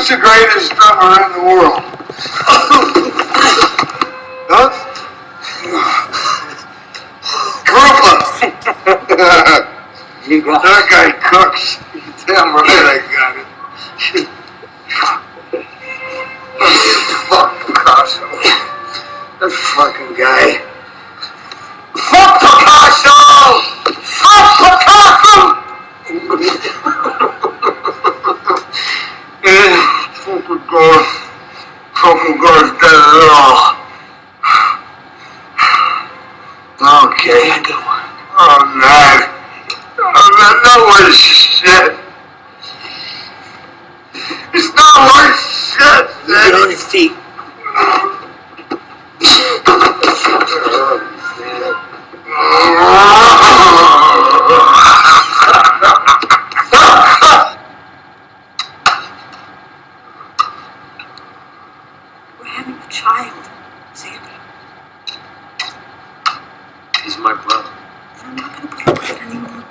the greatest drummer in the world? Huh? Krupa! You got That guy cooks. Damn right I got it. Fuck Picasso. That fucking guy. Fuck Picasso! Fuck Picasso! Fucking guy's dead at all. Okay. Oh, man. Oh, man, that was shit. It's not worth shit, man. Get on your feet. We're having a child, Sandy. He's my brother. And I'm not going to put up with it anymore.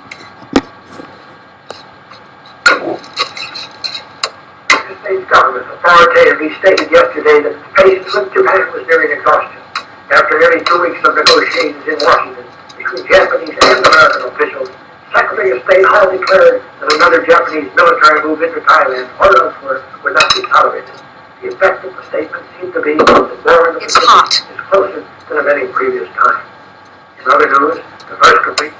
The state government authoritatively stated yesterday that patience with Japan was nearing exhaustion. After nearly 2 weeks of negotiations in Washington between Japanese and American officials, Secretary of State Hall declared that another Japanese military move into Thailand or elsewhere would not be tolerated. The effect of the statement seemed to be that war in the It's hot. is closer than at any previous time. In other news, the first complete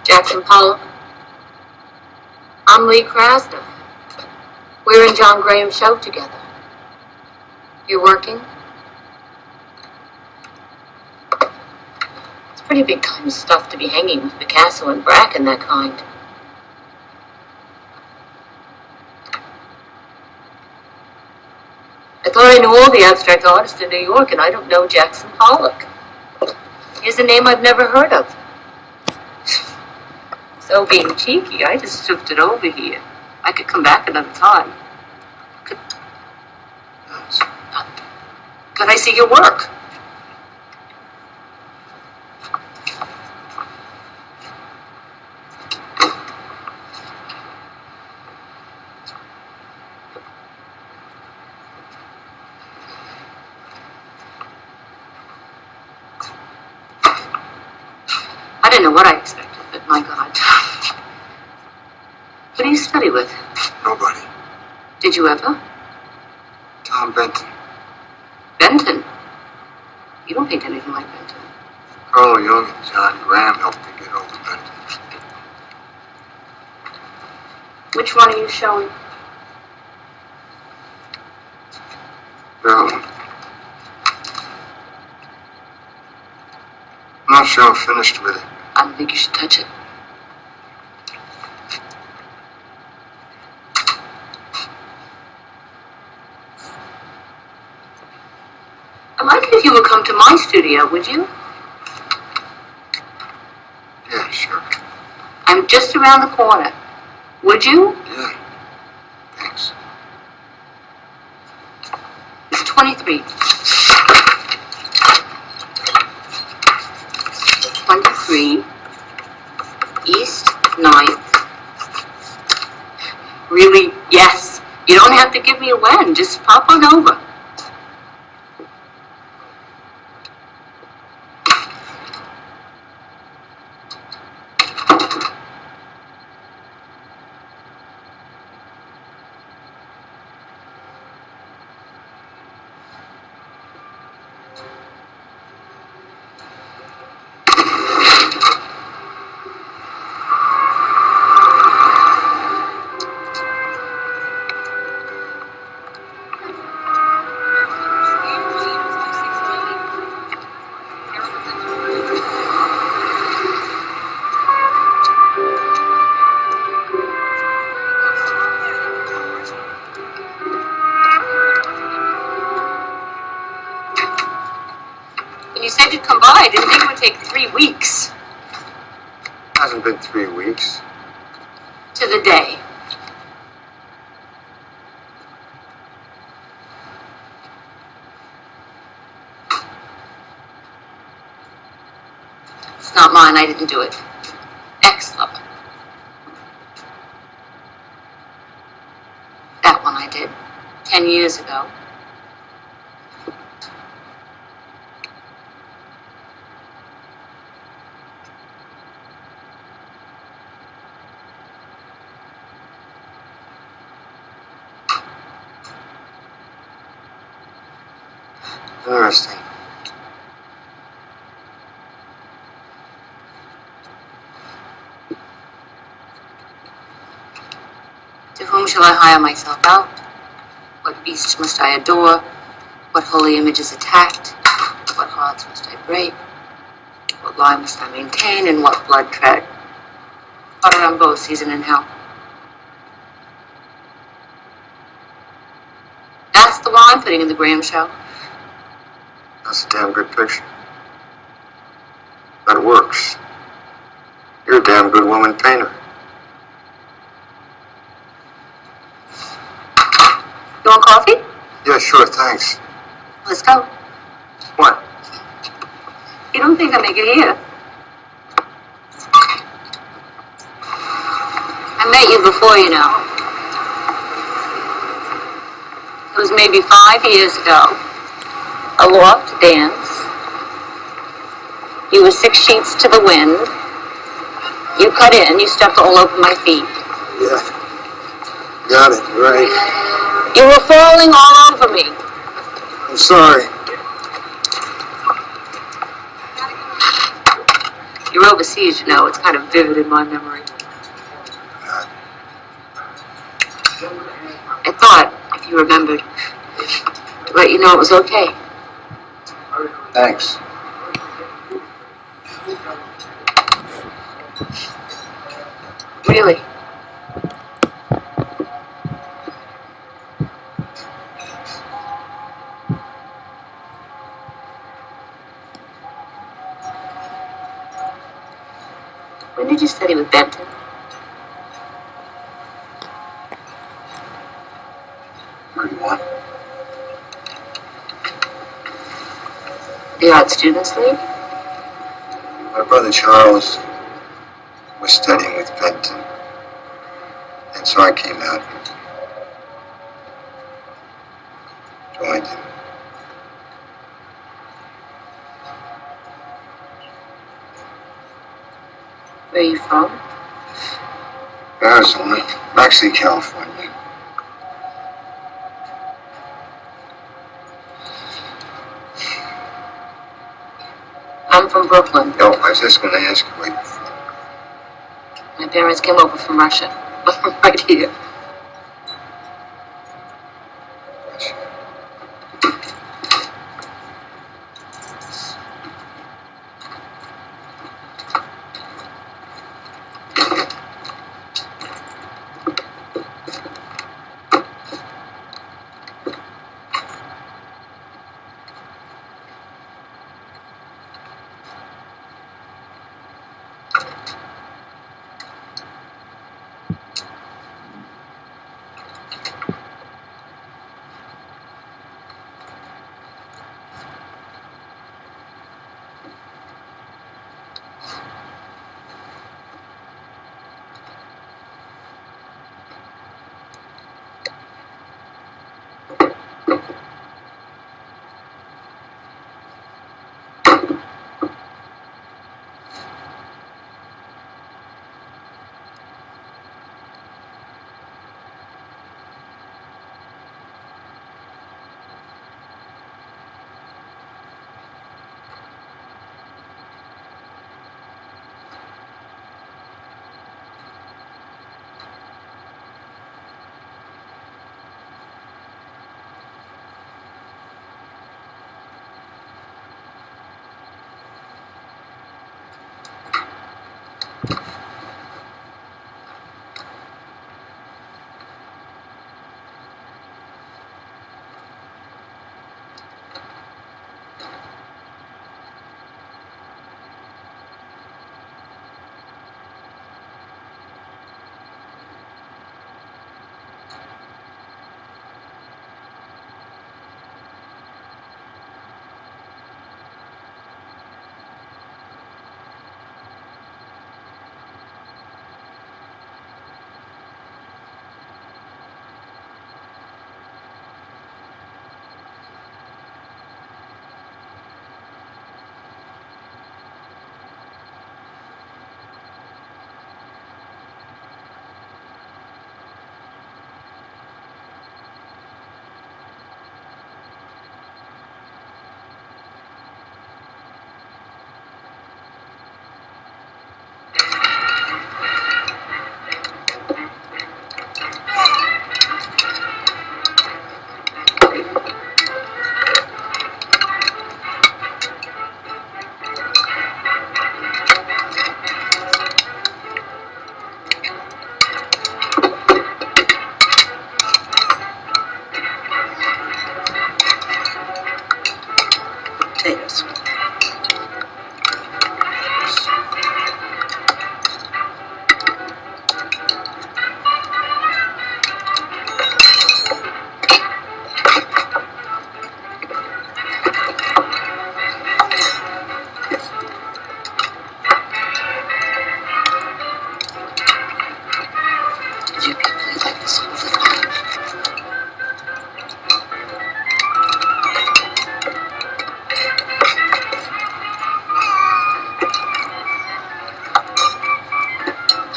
Jackson Pollock. I'm Lee Krasner. We're in John Graham's show together. You're working? It's pretty big kind of stuff to be hanging with Picasso and Brack and that kind. I thought I knew all the abstract artists in New York, and I don't know Jackson Pollock. Here's a name I've never heard of. So being cheeky, I just shipped it over here. I could come back another time. Could I see your work? I didn't know what I expected, but my God. Who do you study with? Nobody. Did you ever? Tom Benton. Benton? You don't paint anything like Benton. Carl Jung and John Graham helped me get over Benton. Which one are you showing? That one. I'm not sure I'm finished with it. I don't think you should touch it. I'd like it if you would come to my studio, would you? Yeah. I'm just around the corner. Would you? Yeah. Thanks. It's 23. 23 East 9th. Really? Yes. You don't have to give me a when. Just pop on over. When you said you'd come by, I didn't think it would take 3 weeks. Hasn't been 3 weeks. To the day. It's not mine, I didn't do it. Ex-lover. That one I did. 10 years ago. Interesting. To whom shall I hire myself out? What beasts must I adore? What holy images attacked? What hearts must I break? What lie must I maintain, and what blood tread? Butter on both season and hell. That's the law I'm putting in the Graham show. That's a damn good picture. That works. You're a damn good woman painter. You want coffee? Yeah, sure, thanks. Let's go. What? You don't think I'll make it here? I met you before, you know. It was maybe 5 years ago. A loft dance. You were 6 sheets to the wind. You cut in, you stepped all over my feet. Yeah. Got it, right. You were falling all over me. I'm sorry. You're overseas, you know. It's kind of vivid in my memory. I thought, if you remembered, to let you know it was okay. Thanks. Really. When did you study with Benton? The Art Students League? My brother Charles was studying with Benton, and so I came out and joined him. Where are you from? Arizona, actually California. I'm from Brooklyn. No, I was just going to ask you where you're from. My parents came over from Russia. Right here.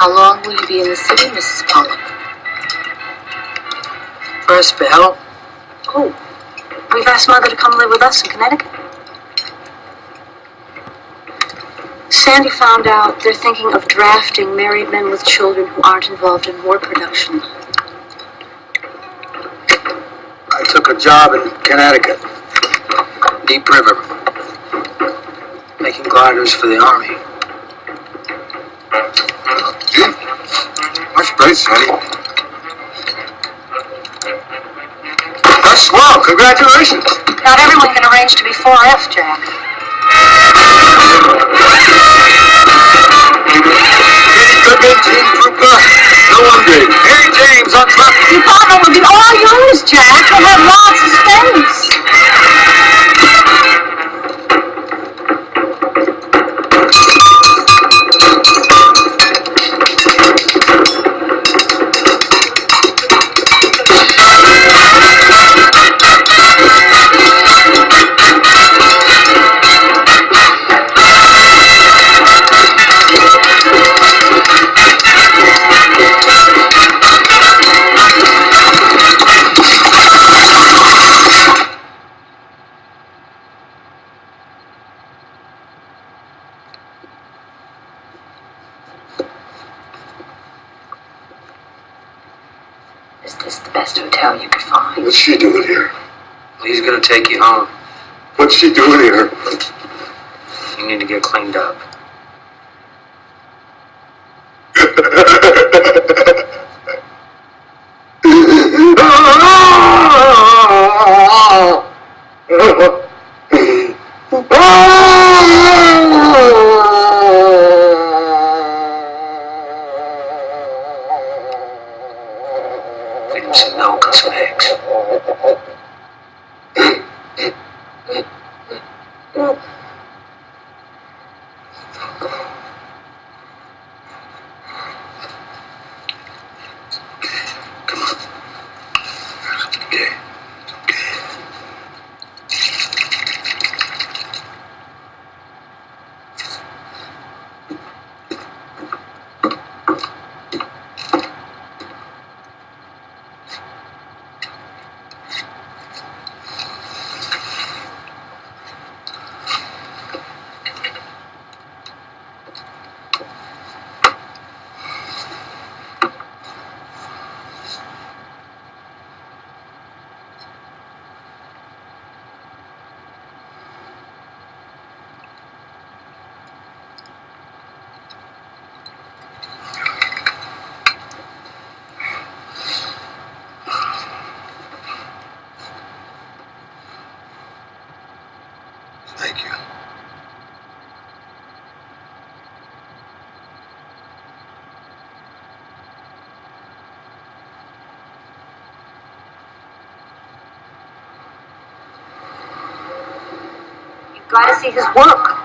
How long will you be in the city, Mrs. Pollock? For a spell? Oh, we've asked Mother to come live with us in Connecticut. Sandy found out they're thinking of drafting married men with children who aren't involved in war production. I took a job in Connecticut. Deep River. Making gliders for the Army. Gee, that's great, Sandy. That's swell. Congratulations. Not everyone can arrange to be 4F, Jack. Pretty good big team, Trooper. No wonder. Harry James on top. The apartment will be all yours, Jack. You'll have lots of space. Is this the best hotel you could find? What's she doing here? He's gonna take you home. What's she doing here? You need to get cleaned up. Feed him some milk and some eggs. Thank you. You've got to see his work.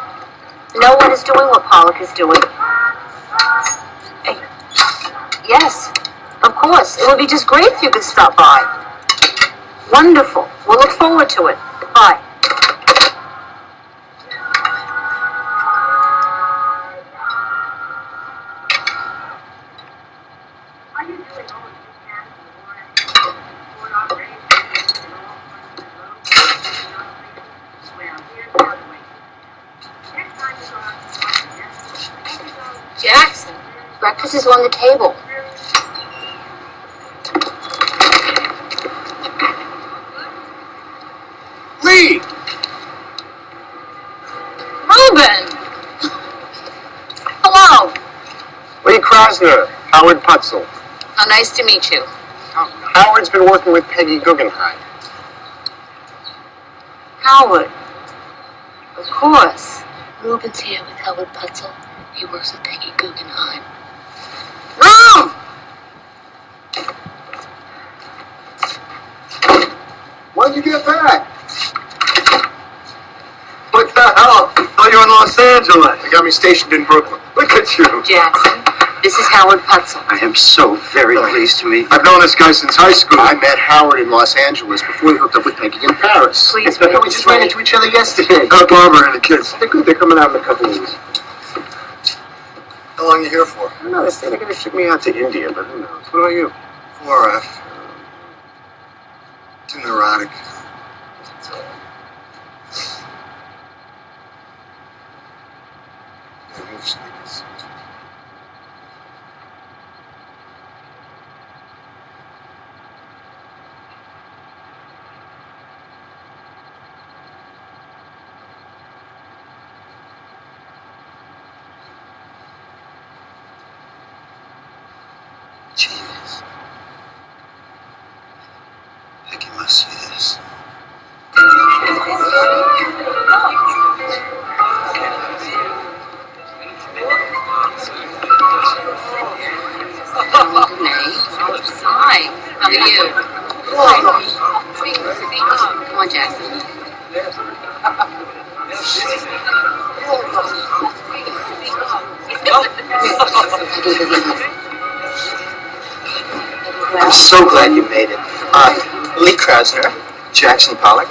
No one is doing what Pollock is doing. Hey, yes, of course. It would be just great if you could stop by. Wonderful. We'll look forward to it. Bye. Jackson, breakfast is on the table. Lee! Reuben! Hello. Lee Krasner, Howard Putzel. How nice to meet you. Howard's been working with Peggy Guggenheim. Howard. Of course. Reuben's here with Howard Putzel. He works with Peggy Guggenheim. Room! When'd you get back? What the hell? Oh, you're in Los Angeles. They got me stationed in Brooklyn. Look at you. Jackson, this is Howard Putzel. I am so very pleased to meet you. I've known this guy since high school. I met Howard in Los Angeles before he hooked up with Peggy in Paris. Please we wait. just ran into each other yesterday. Barbara and the kids. They're good. They're coming out in a couple of weeks. How long are you here for? I don't know, they say they're gonna ship me out to India, but who knows? What about you? 4F. Too neurotic. Yeah, move sneakers. Jeez. I think you must see this. Hi. How are you? Come on, Jackson. I'm so glad you made it. Lee Krasner, Jackson Pollock,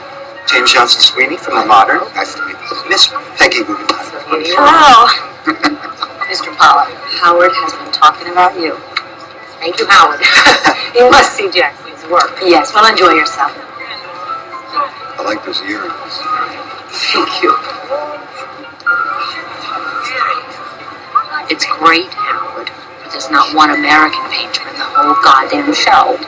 James Johnson Sweeney from The Modern. Nice to meet you. Miss Peggy Guggenheim. Hello. Mr. Pollock, Howard has been talking about you. Thank you, Howard. You must see Jackson's work. Yes, well, enjoy yourself. I like those earrings. Thank you. It's great, Howard, but there's not one American painter in the whole goddamn show.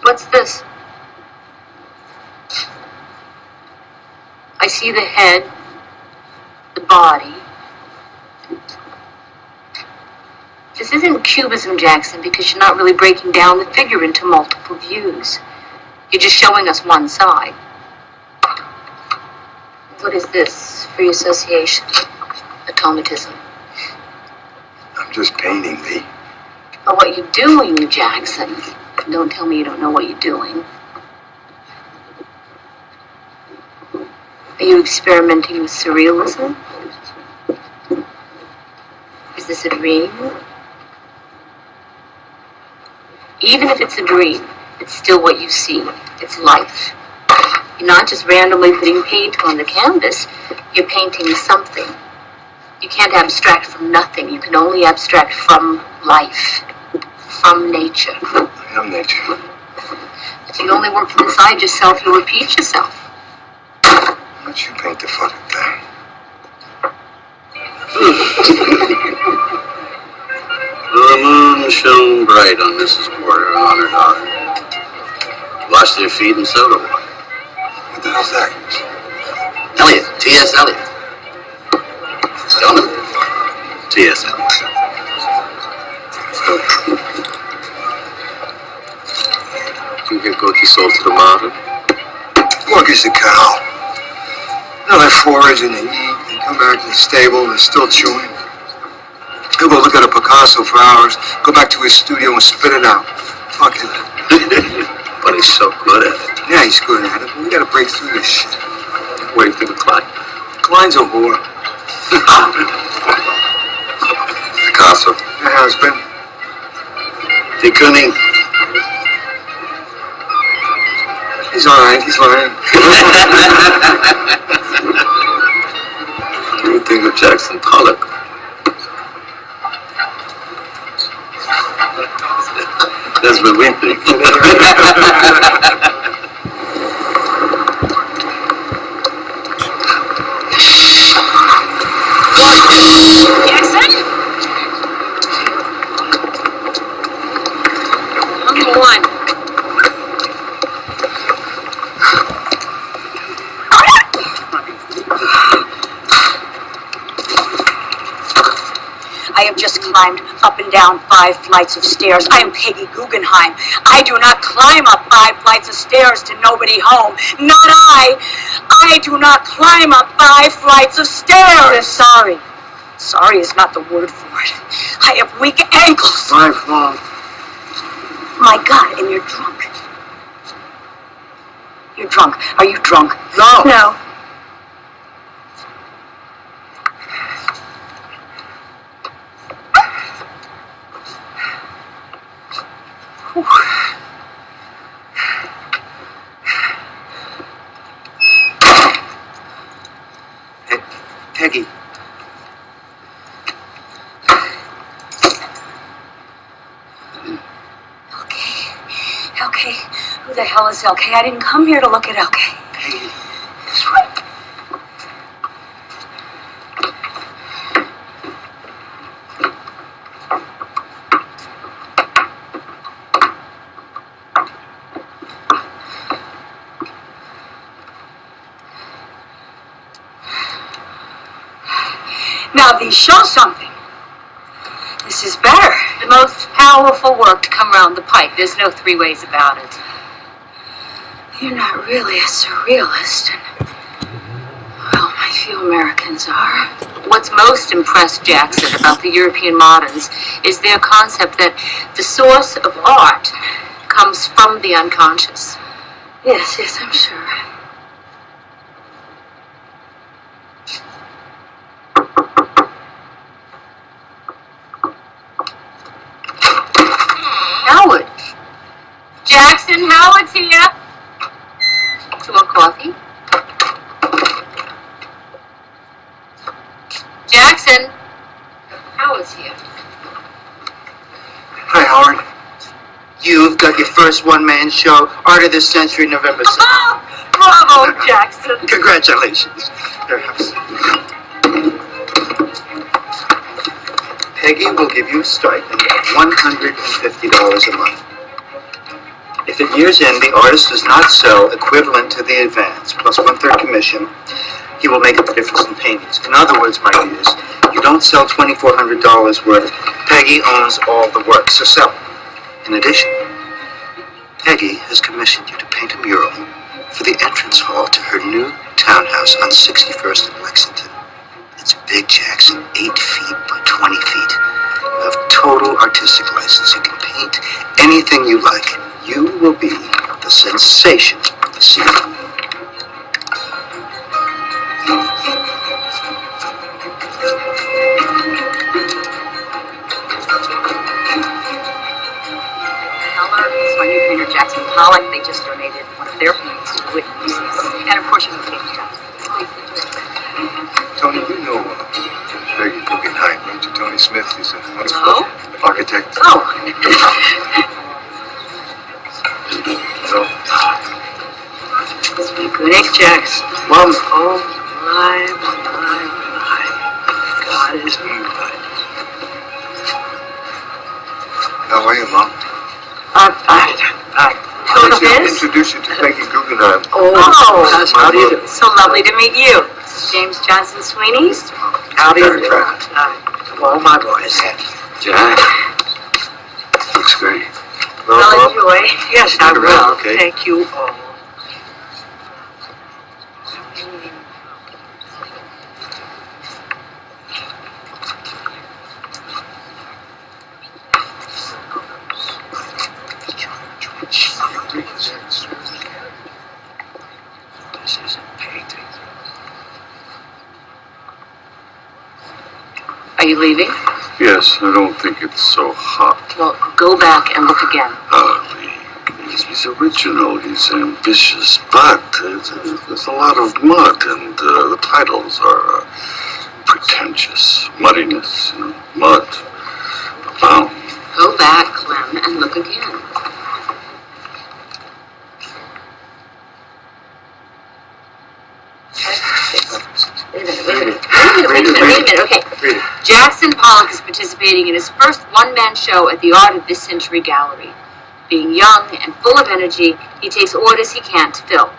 What's this? I see the head, the body. This isn't cubism, Jackson, because you're not really breaking down the figure into multiple views. You're just showing us one side. What is this? Free association? Automatism? I'm just painting, Lee. Or what you're doing, Jackson. Don't tell me you don't know what you're doing. Are you experimenting with surrealism? Is this a dream? Even if it's a dream, it's still what you see. It's life. You're not just randomly putting paint on the canvas. You're painting something. You can't abstract from nothing. You can only abstract from life, from nature. I am nature. If you only work from inside yourself, you'll repeat yourself. Why don't you paint the fucking thing? The moon shone bright on Mrs. Porter and on her daughter. Washed their feet in soda water. What the hell's that? Eliot, T.S. Eliot. Don't know? T.S. Eliot. You get goatee sold to the mountain? Look, is the cow. Now they forage and they eat, they come back to the stable and they're still chewing. He'll go look at a Picasso for hours, go back to his studio and spit it out. Fucking. But he's so good at it. Yeah, he's good at it, but we gotta break through this shit. What do you think of Klein? Klein's a whore. Picasso. Her husband. De Kooning. He's alright, he's lying. What do you think of Jackson Pollock? That's what we think. Jackson? Number one. I have just climbed up and down 5 flights of stairs. I am Peggy Guggenheim. I do not climb up 5 flights of stairs to nobody home. Not I. I do not climb up 5 flights of stairs. You're sorry. Sorry is not the word for it. I have weak ankles. My fault. My God, and you're drunk. You're drunk. Are you drunk? No. No. Peggy. Okay. Who the hell is LK? I didn't come here to look at LK. Peggy. That's right. Now these show something. This is better. The most powerful work to come around the pike. There's no 3 ways about it. You're not really a surrealist, and well, my few Americans are. What's most impressed Jackson about the European moderns is their concept that the source of art comes from the unconscious. Yes, I'm sure. Howard. Jackson, Howard's here. Do you want coffee? Jackson. Howard's here. Hi, Howard. You've got your first one-man show, Art of the Century, November 6th. Oh, bravo, Jackson. Congratulations. Peggy will give you a stipend of $150 a month. If at year's end the artist does not sell equivalent to the advance, plus 1/3 commission, he will make up the difference in paintings. In other words, my dears, you don't sell $2,400 worth. Peggy owns all the work, so sell it. In addition, Peggy has commissioned you to paint a mural for the entrance hall to her new townhouse on 61st and Lexington. It's big, Jackson, 8 feet by 20 feet. You have total artistic license. You can paint anything you like. You will be the sensation of the scene. Heller, my new painter Jackson Pollock, they just donated one of their paintings to the Whitney Museum. And of course, you know Kate Jackson. Tony, you know Peggy Guggenheim, don't you? Tony Smith, he's an architect. Oh. So, Nick Jackson. Mom, Oh, my. God is good. how are you, Mom? Who I'd like to is? introduce you to Peggy Guggenheim. Oh, how do you do? so lovely to meet you. This is James Johnson Sweeney. How do you Very do? proud. All my boys. Jack. Looks great. Well, I'll Mom? enjoy. Yes, I Stick around, will. okay? Thank you all. This isn't painting. Are you leaving? Yes, I don't think it's so hot. Well, go back and look again. He's original, he's ambitious, but there's a lot of mud, and the titles are pretentious. Muddiness, mud, abound. Go back, Clem, and look again. Wait a minute. Okay. Jackson Pollock is participating in his first one-man show at the Art of This Century Gallery. Being young and full of energy, he takes orders he can't fill.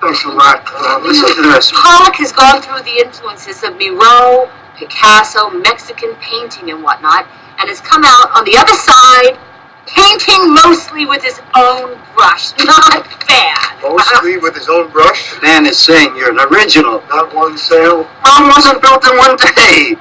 Thanks a lot. Listen to this. Pollock has gone through the influences of Miro, Picasso, Mexican painting and whatnot, and has come out on the other side, painting mostly with his own brush. Not bad. Mostly with his own brush? The man is saying you're an original. Not one sale? Rome wasn't built in one day.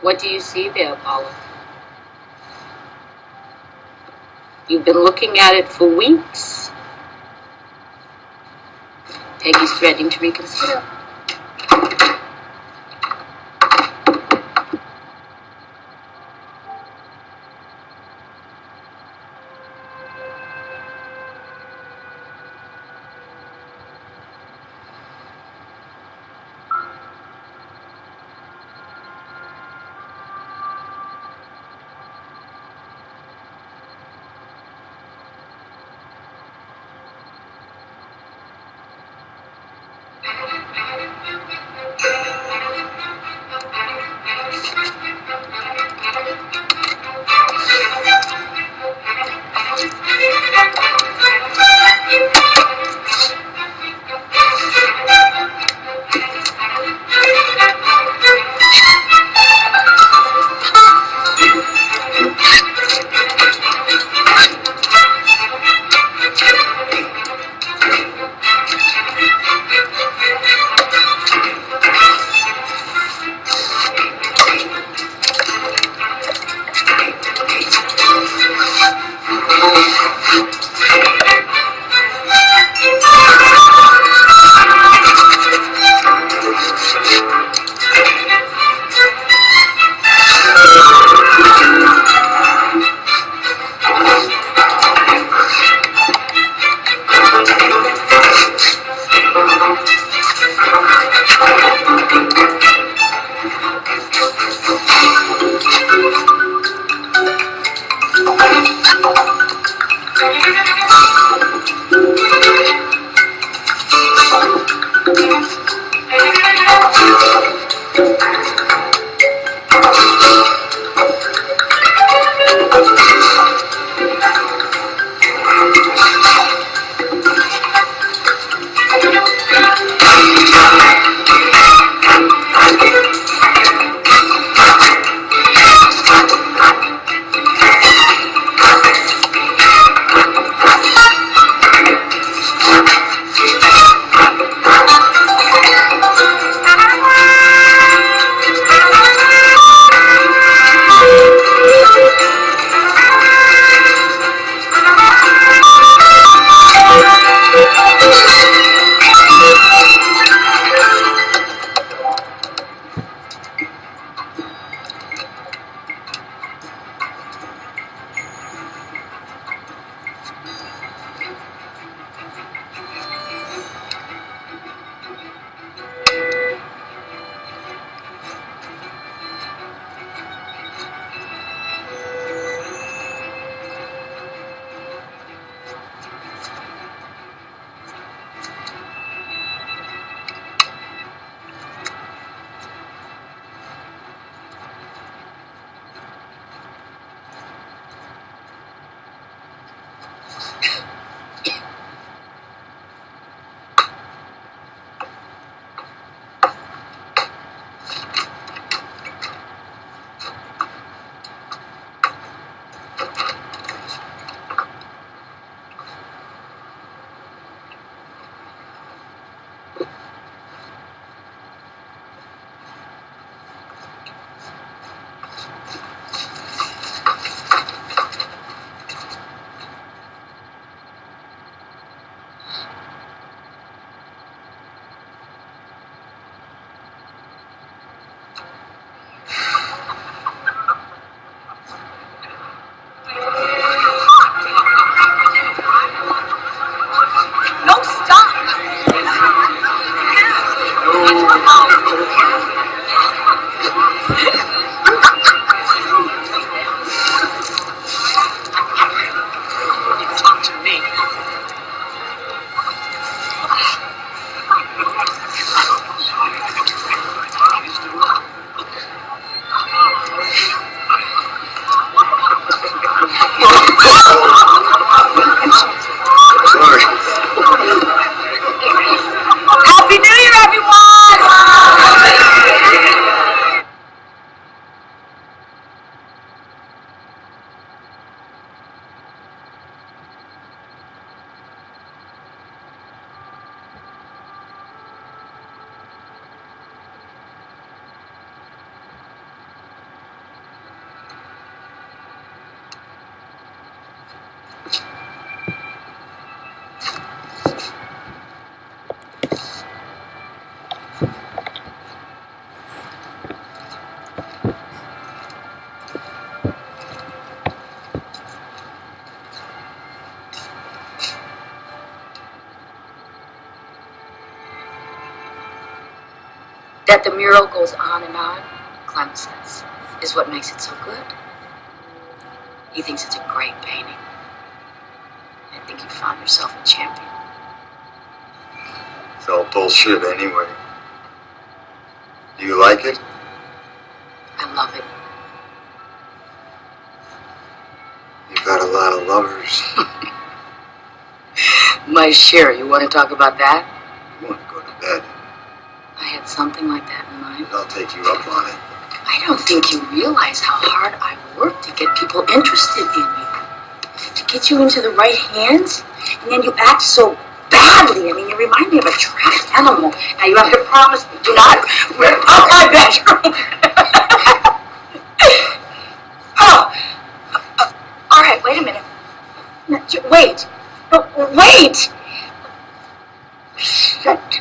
What do you see there, Pollock? You've been looking at it for weeks. Peggy's threatening to reconsider. That the mural goes on and on, Clem says, is what makes it so good. He thinks it's a great painting. I think you found yourself a champion. It's all bullshit anyway. Do you like it? I love it. You've had a lot of lovers. My share. You want to talk about that? You want to go to bed. I had something like that in mind. I'll take you up on it. I don't think you realize how hard I work to get people interested in you. To get you into the right hands, and then you act so badly. I mean, you remind me of a trapped animal. Now you have to promise me do not rip up my bedroom. Oh, all right, wait a minute. No, wait. No, wait! Shit.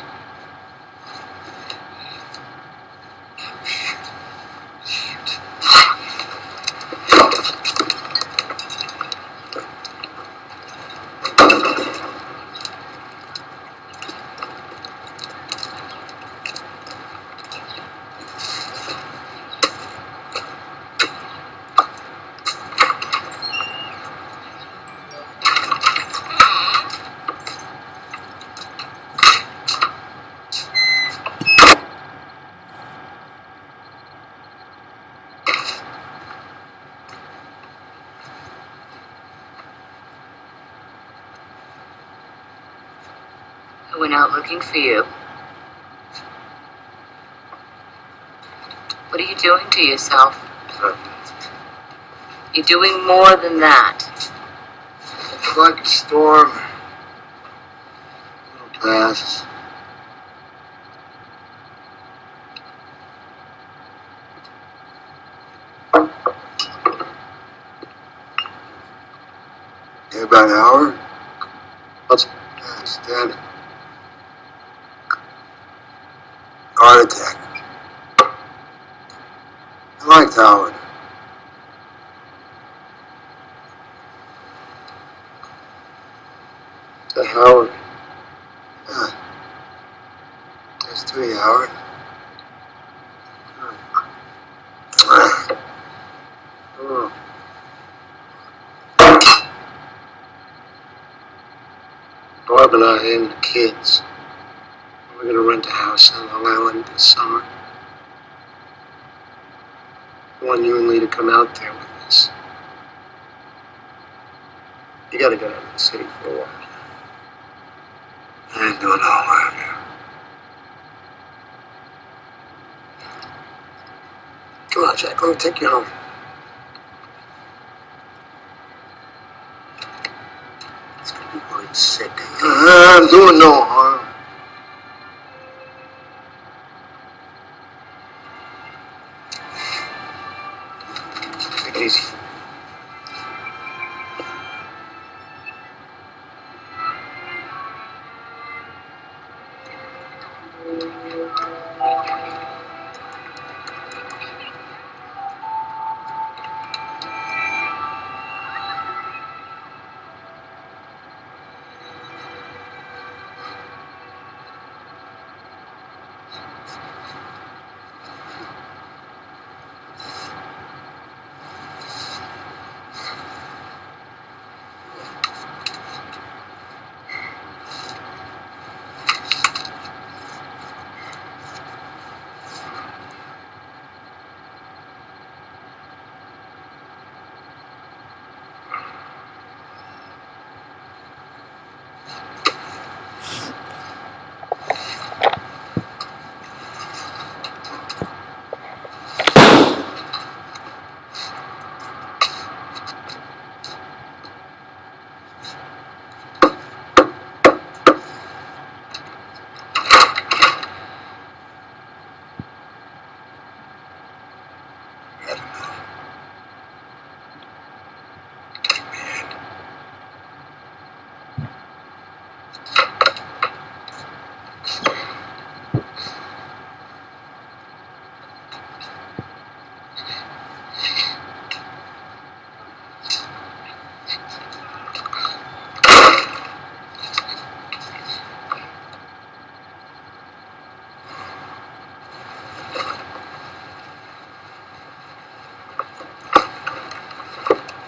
I went out looking for you. What are you doing to yourself? You're doing more than that. It's like a storm. It'll pass. Yeah, about an hour? What's... Yeah, it's dead. Heart attack. I liked Howard. The Howard? Yeah. There's three, Howard. Oh. Barb and I and the kids. We're gonna rent a house on Long Island this summer. I want you and Lee to come out there with us. You gotta get out of the city for a while. I ain't doing all around here. Come on, Jack, let me take you home. It's gonna be worried sick. I'm doing no harm. Take it easy.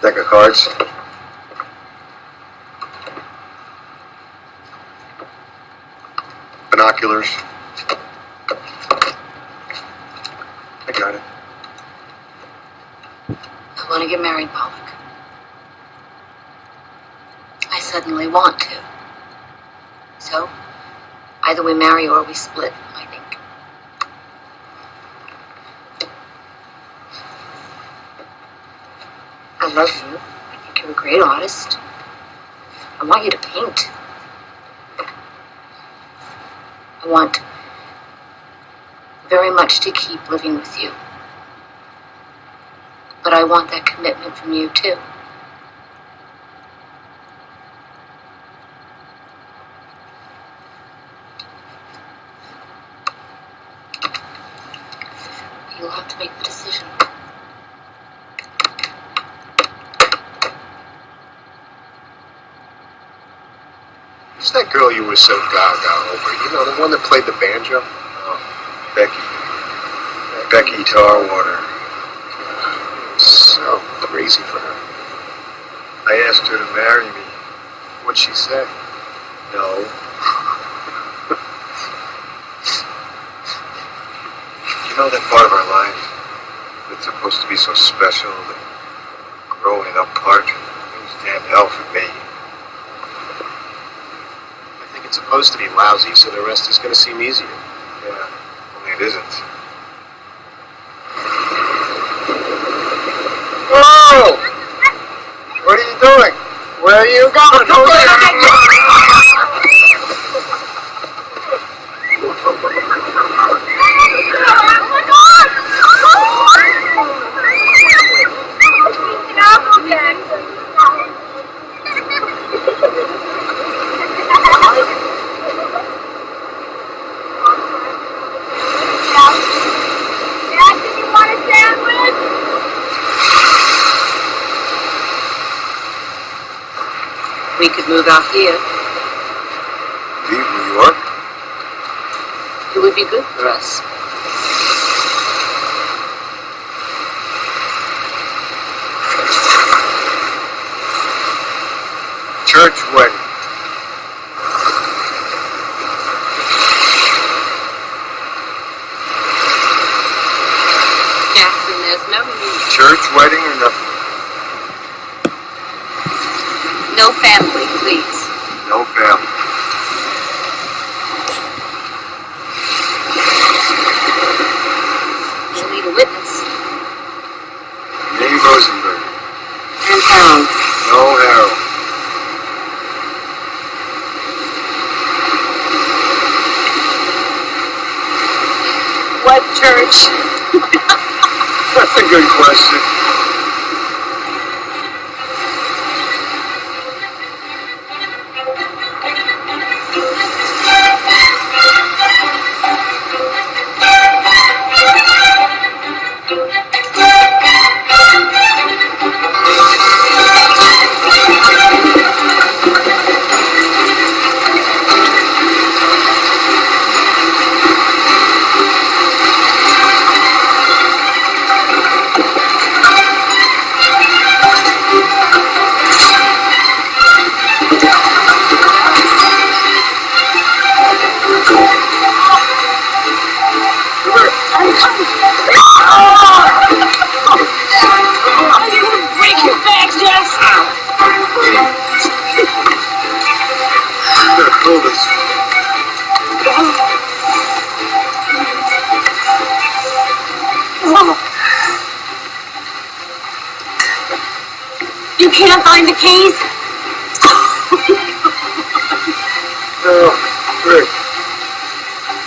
Deck of cards. Binoculars. I got it. I want to get married, Pollock. I suddenly want to. So, either we marry or we split, I think. I love you. I think you're a great artist. I want you to paint. I want very much to keep living with you. But I want that commitment from you, too. You'll have to make the decision. Who's that girl you were so gaga over? You know, the one that played the banjo? Becky. Becky Tarwater. So crazy for her. I asked her to marry me. What'd she say? No. You know that part of our lives that's supposed to be so special, that growing apart, it was damn hell for me. I think it's supposed to be lousy, so the rest is going to seem easier. Yeah, only it isn't. Whoa! What are you doing? Where are you going? We could move out here. Leave New York? It would be good for us. Church wedding. Jackson, there's no need. Church wedding or nothing? No family, please. No family. You'll need a witness. Minnie Rosenberg. And Harold. No Harold. What church? That's a good question. Hold this. You can't find the keys? No, Rick.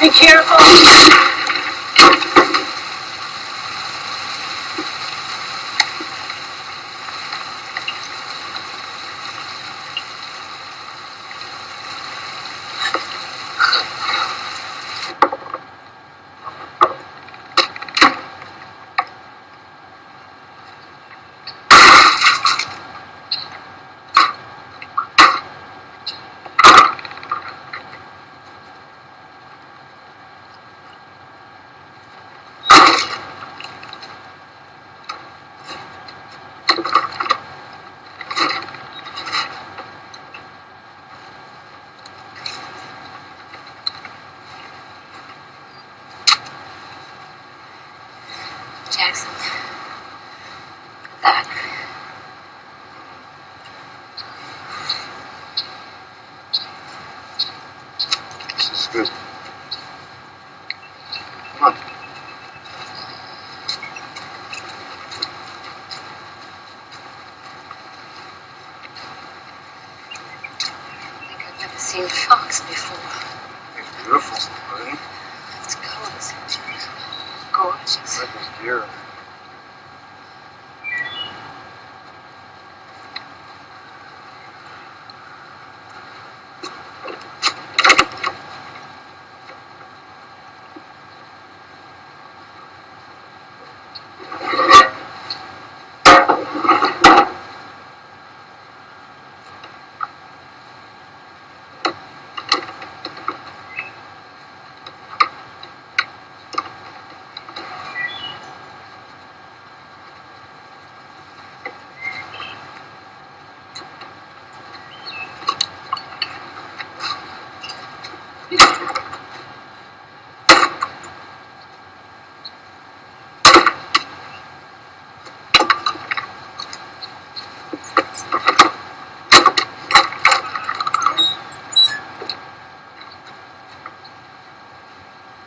Be careful. Jackson. That. This is good. Come on. I've never seen fox before. It's beautiful, isn't it? It's gorgeous. Gorgeous. Like this deer.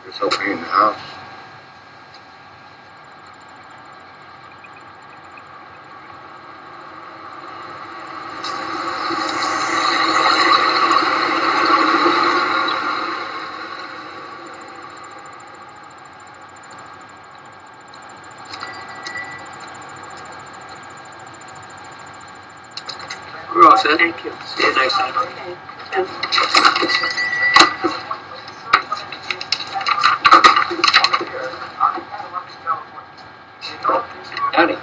Just opening the house. We're all set. Thank you. See you next time. Howdy.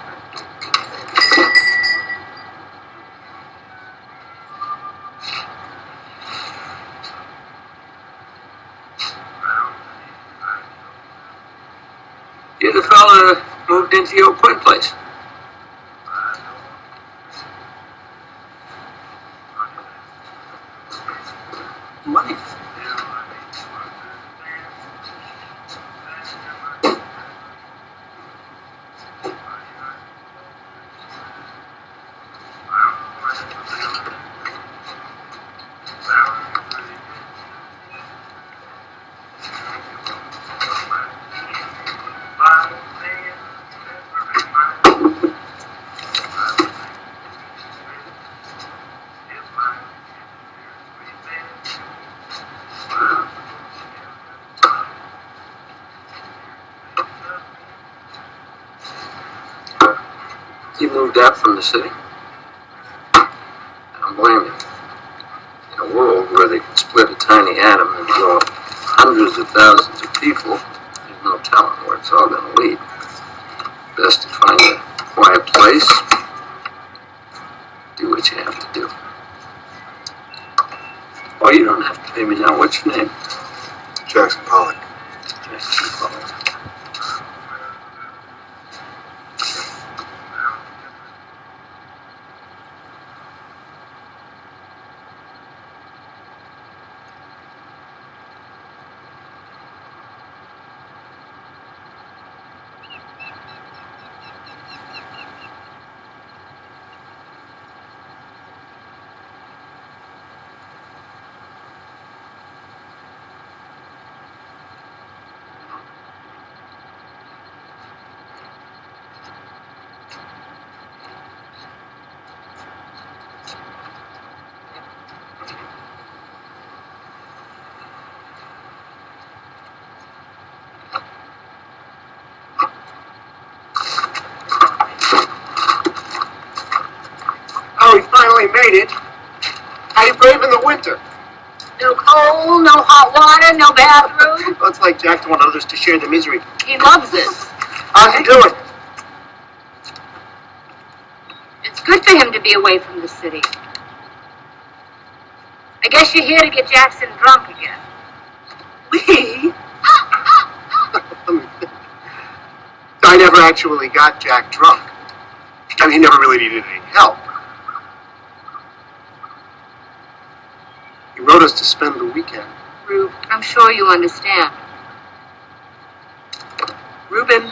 You're the fella that moved into your Quinn place. Money. You moved out from the city. I don't blame you. In a world where they can split a tiny atom and draw hundreds of thousands of people, there's no telling where it's all going to lead. Best to find a quiet place, do what you have to do. Oh, you don't have to pay me now. What's your name? Jackson Pollock. Jackson Pollock. Oh, we finally made it. How you braving the winter? No coal, no hot water, no bathroom. Well, it's like Jack to want others to share the misery. He loves it. How's he doing? It's good for him to be away from the city. I guess you're here to get Jackson drunk again. Me? I never actually got Jack drunk. I mean, he never really needed any help. He wrote us to spend the weekend. Rube, I'm sure you understand. Reuben,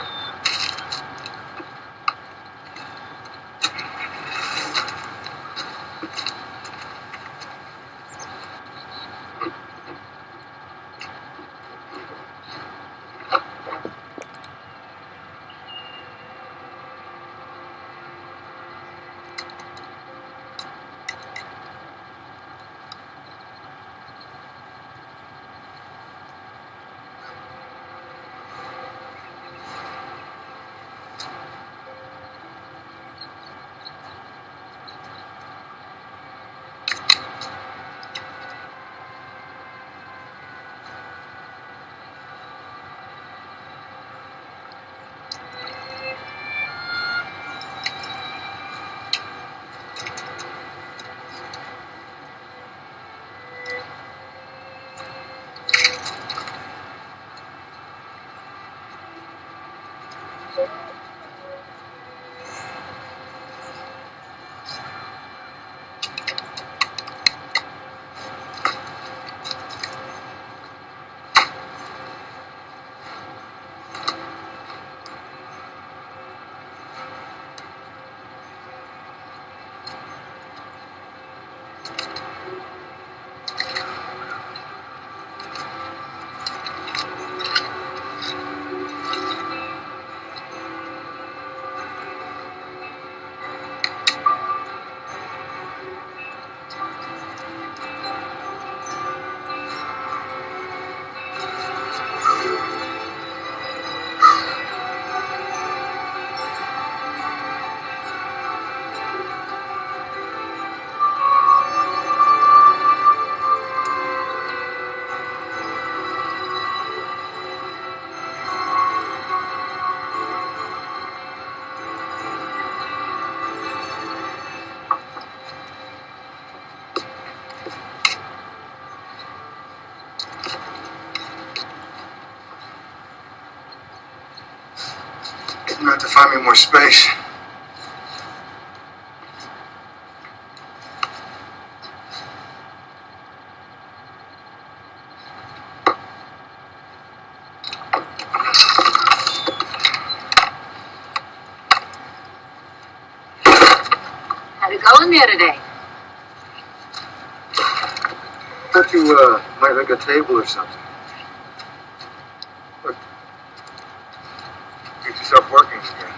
have to find me more space. How'd it go in there today? Thought you might make a table or something. Look, get yourself working again.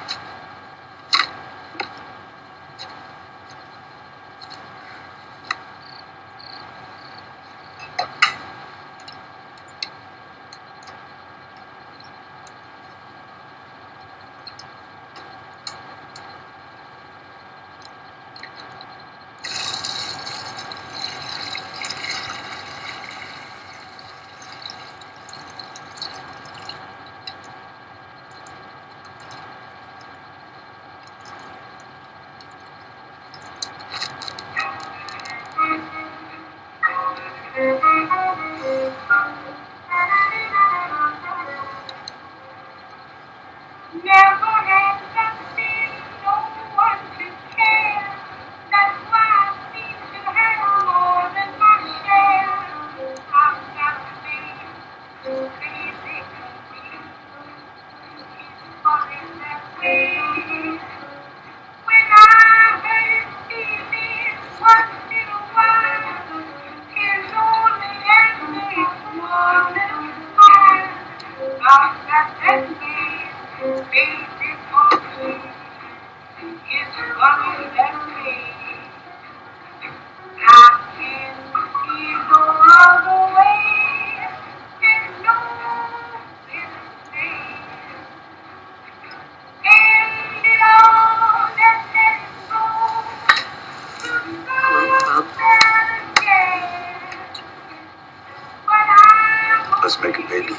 Let's make a baby. No.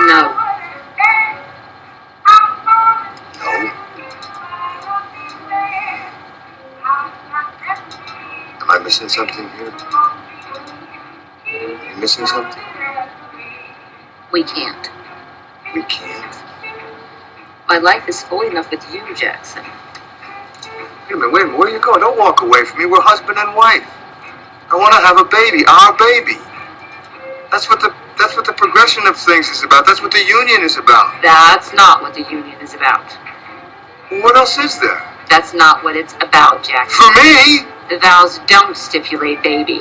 No? Am I missing something here? Are you missing something? We can't. We can't. My life is full enough with you, Jackson. Wait a minute, where are you going? Don't walk away from me. We're husband and wife. I want to have a baby, our baby. That's what the progression of things is about. That's what the union is about. That's not what the union is about. Well, what else is there? That's not what it's about, Jackson. For me? The vows don't stipulate baby.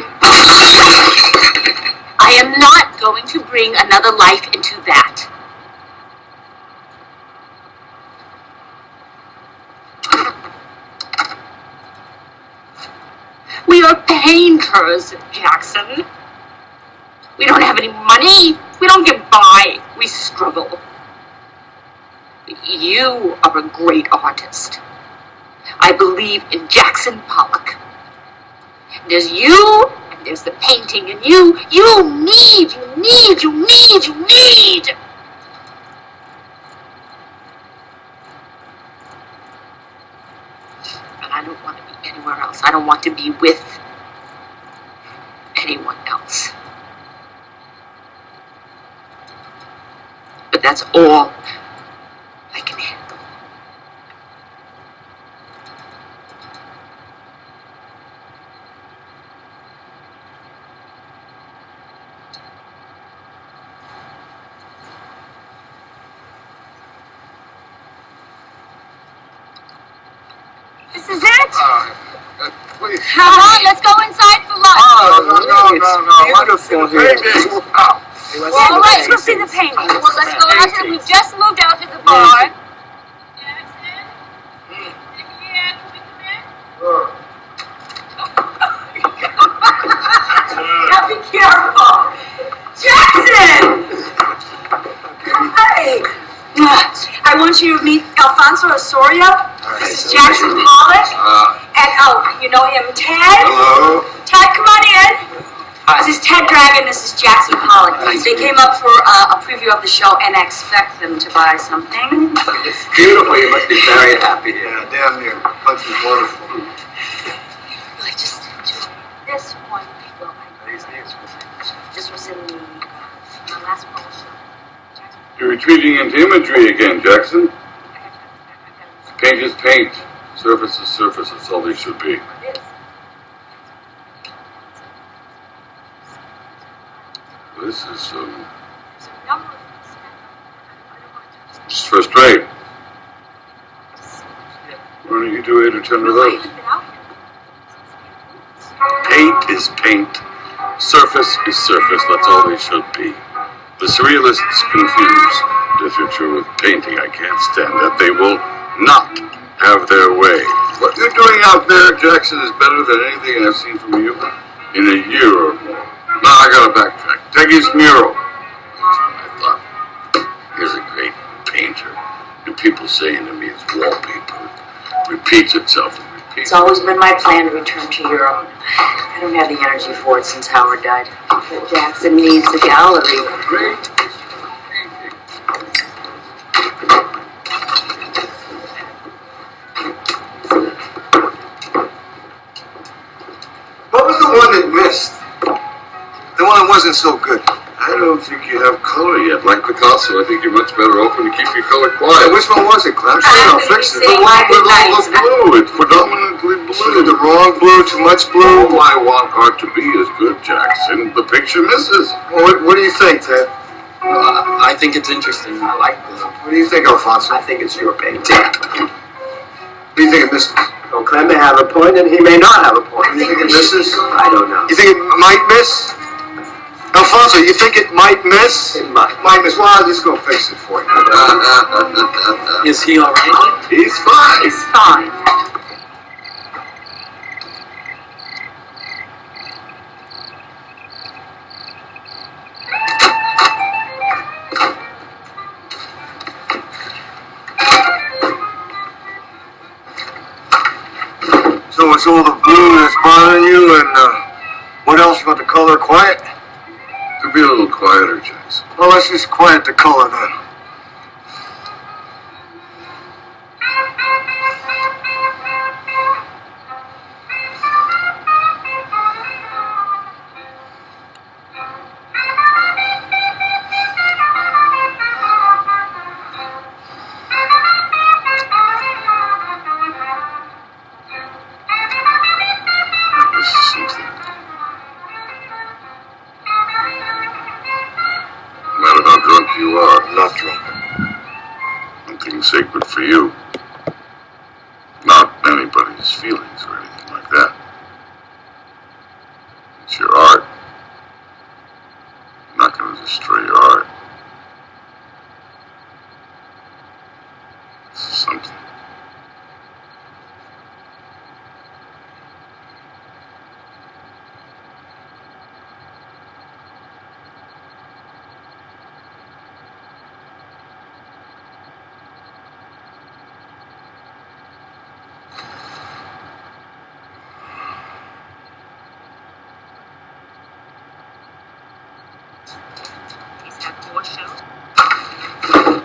I am not going to bring another life into that. We are painters, Jackson. We don't have any money. We don't get by. We struggle. You are a great artist. I believe in Jackson Pollock. There's you, and there's the painting, and you need. And I don't want to be anywhere else. I don't want to be with anyone else. But that's all I can handle. This is it? Please. Come on, let's go inside for lunch. No. Wonderful here. Well, let's go see the painting. Well, let's go out here. We just moved out to the bar. Now be careful. Jackson! Hey! I want you to meet Alfonso Osorio. This is Jackson Pollock. And, oh, you know him, Ted? Hello. Ted, come on in. This is Ted Dragon, this is Jackson Pollock. They came up for a preview of the show, and I expect them to buy something. It's beautiful. You must be very happy here. Yeah, damn near. Country's wonderful. I just this one. Well, this was in the last show. You're retreating into imagery again, Jackson. Paint is paint. Surface is surface. That's all they should be. This is, just first rate. Why don't you do 8 or 10 of those? Paint is paint. Surface is surface. That's all they should be. The surrealists confuse literature with painting. I can't stand that. They will not have their way. What you're doing out there, Jackson, is better than anything I've seen from you in a year or more. No, I gotta backtrack. Peggy's mural. That's what I thought. Here's a great painter. And people saying to me it's wallpaper. It repeats itself and repeats. It's always been my plan to return to Europe. I don't have the energy for it since Howard died. But Jackson needs a gallery. Great. What was the one that missed? The one that wasn't so good. I don't think you have color yet. Like Picasso, I think you're much better off when you keep your color Hey, quiet. which one was it, Clem? Sure, I'll fix it. The one with all the blue. It's predominantly blue. The wrong blue, too much blue. All I want art to be is good, Jackson. The picture misses. Well, what do you think, Ted? I think it's interesting. I like blue. What do you think, Alfonso? I think it's your painting. What do you think it misses? Well, Clem may have a point, and he may not have a point. What do you think it misses? I don't know. You think it might miss? Alfonso, you think it might miss? It might. Might miss. Well, I'll just go fix it for you. Is he all right? He's fine. It's fine. So it's all the blue that's bothering you, and what else? You want the color quiet? Could be a little quieter, Jackson. Well, let's just quiet the color then. This is something. No matter how drunk you are, I'm not drunk. nothing sacred for you. Not anybody's feelings or anything like that. It's your art. I'm not going to destroy your art. This is something.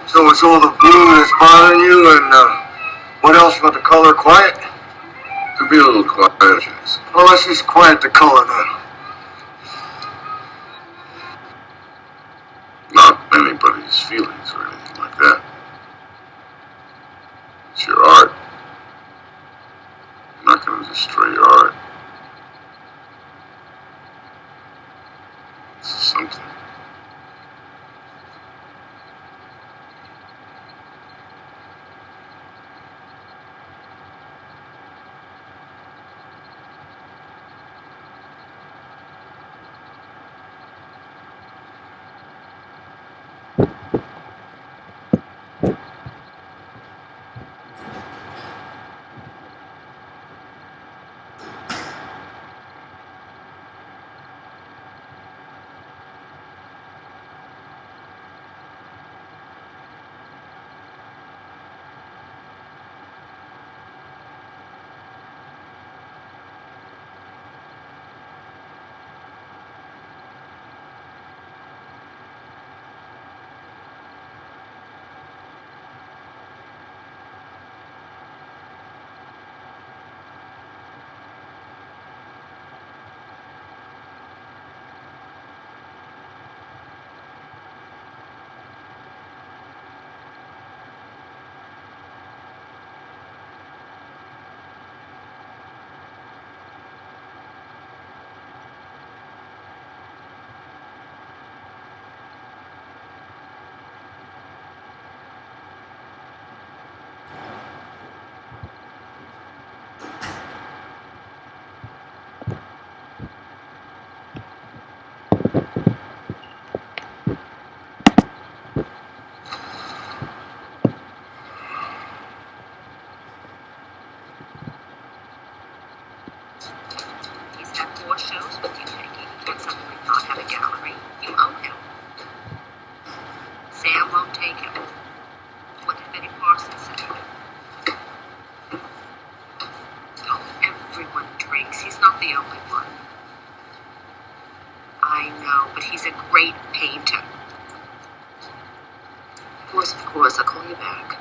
So it's all the blue that's bothering you, and what else? You want the color quiet? Could be a little quieter, Jackson. Well, let's just quiet the color then. Not anybody's feelings or anything like that. It's your art. I'm not going to destroy your art. This is something. shows with you, Peggy. He can't suddenly not have a gallery. You own him. Sam won't take him. What did Betty Parsons say? Oh, everyone drinks. He's not the only one. I know, but he's a great painter. Of course, I'll call you back.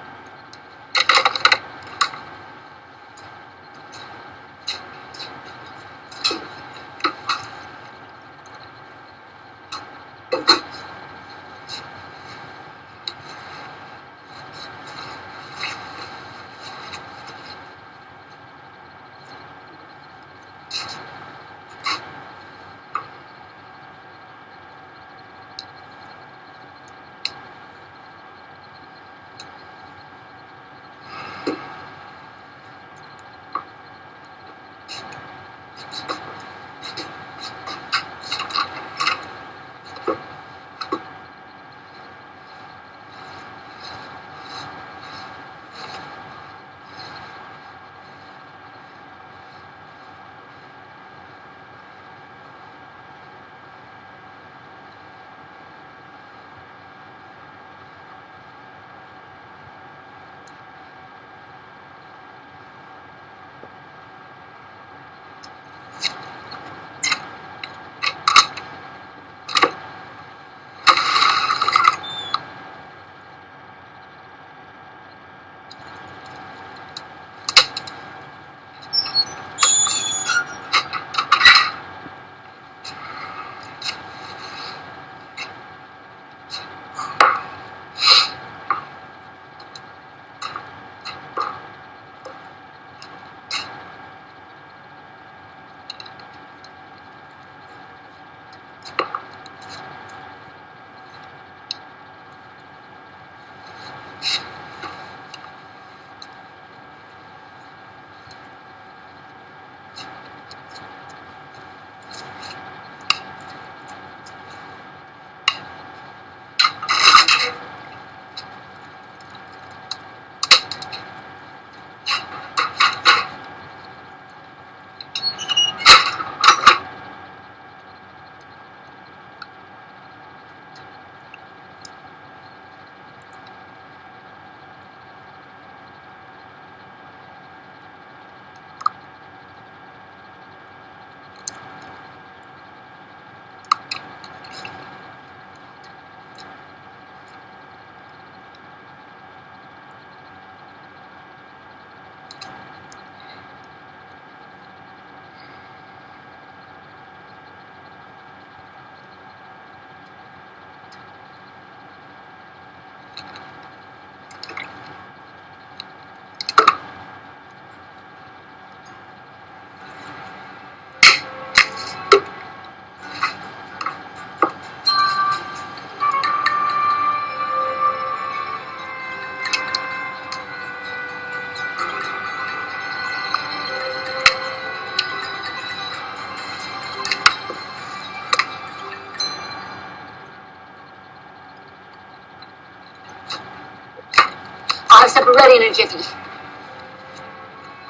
I'll have supper ready in a jiffy.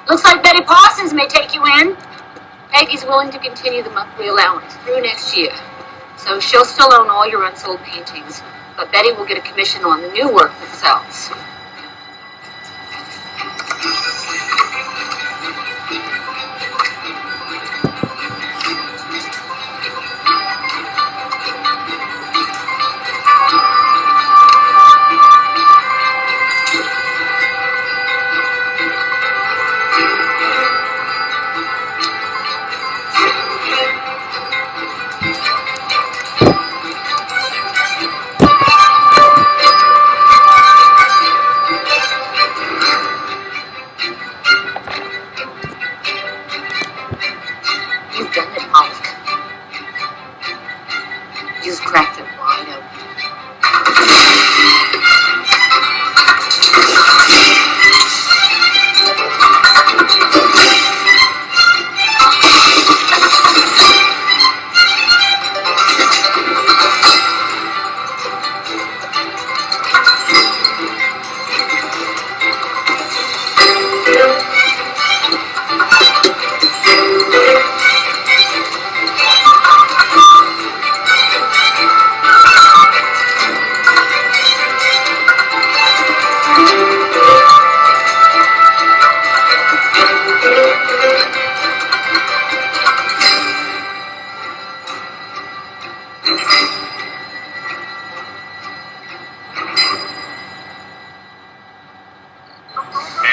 Looks like Betty Parsons may take you in. Peggy's willing to continue the monthly allowance through next year. So she'll still own all your unsold paintings, but Betty will get a commission on the new work that sells. You've done it, pollock. You've cracked it wide open.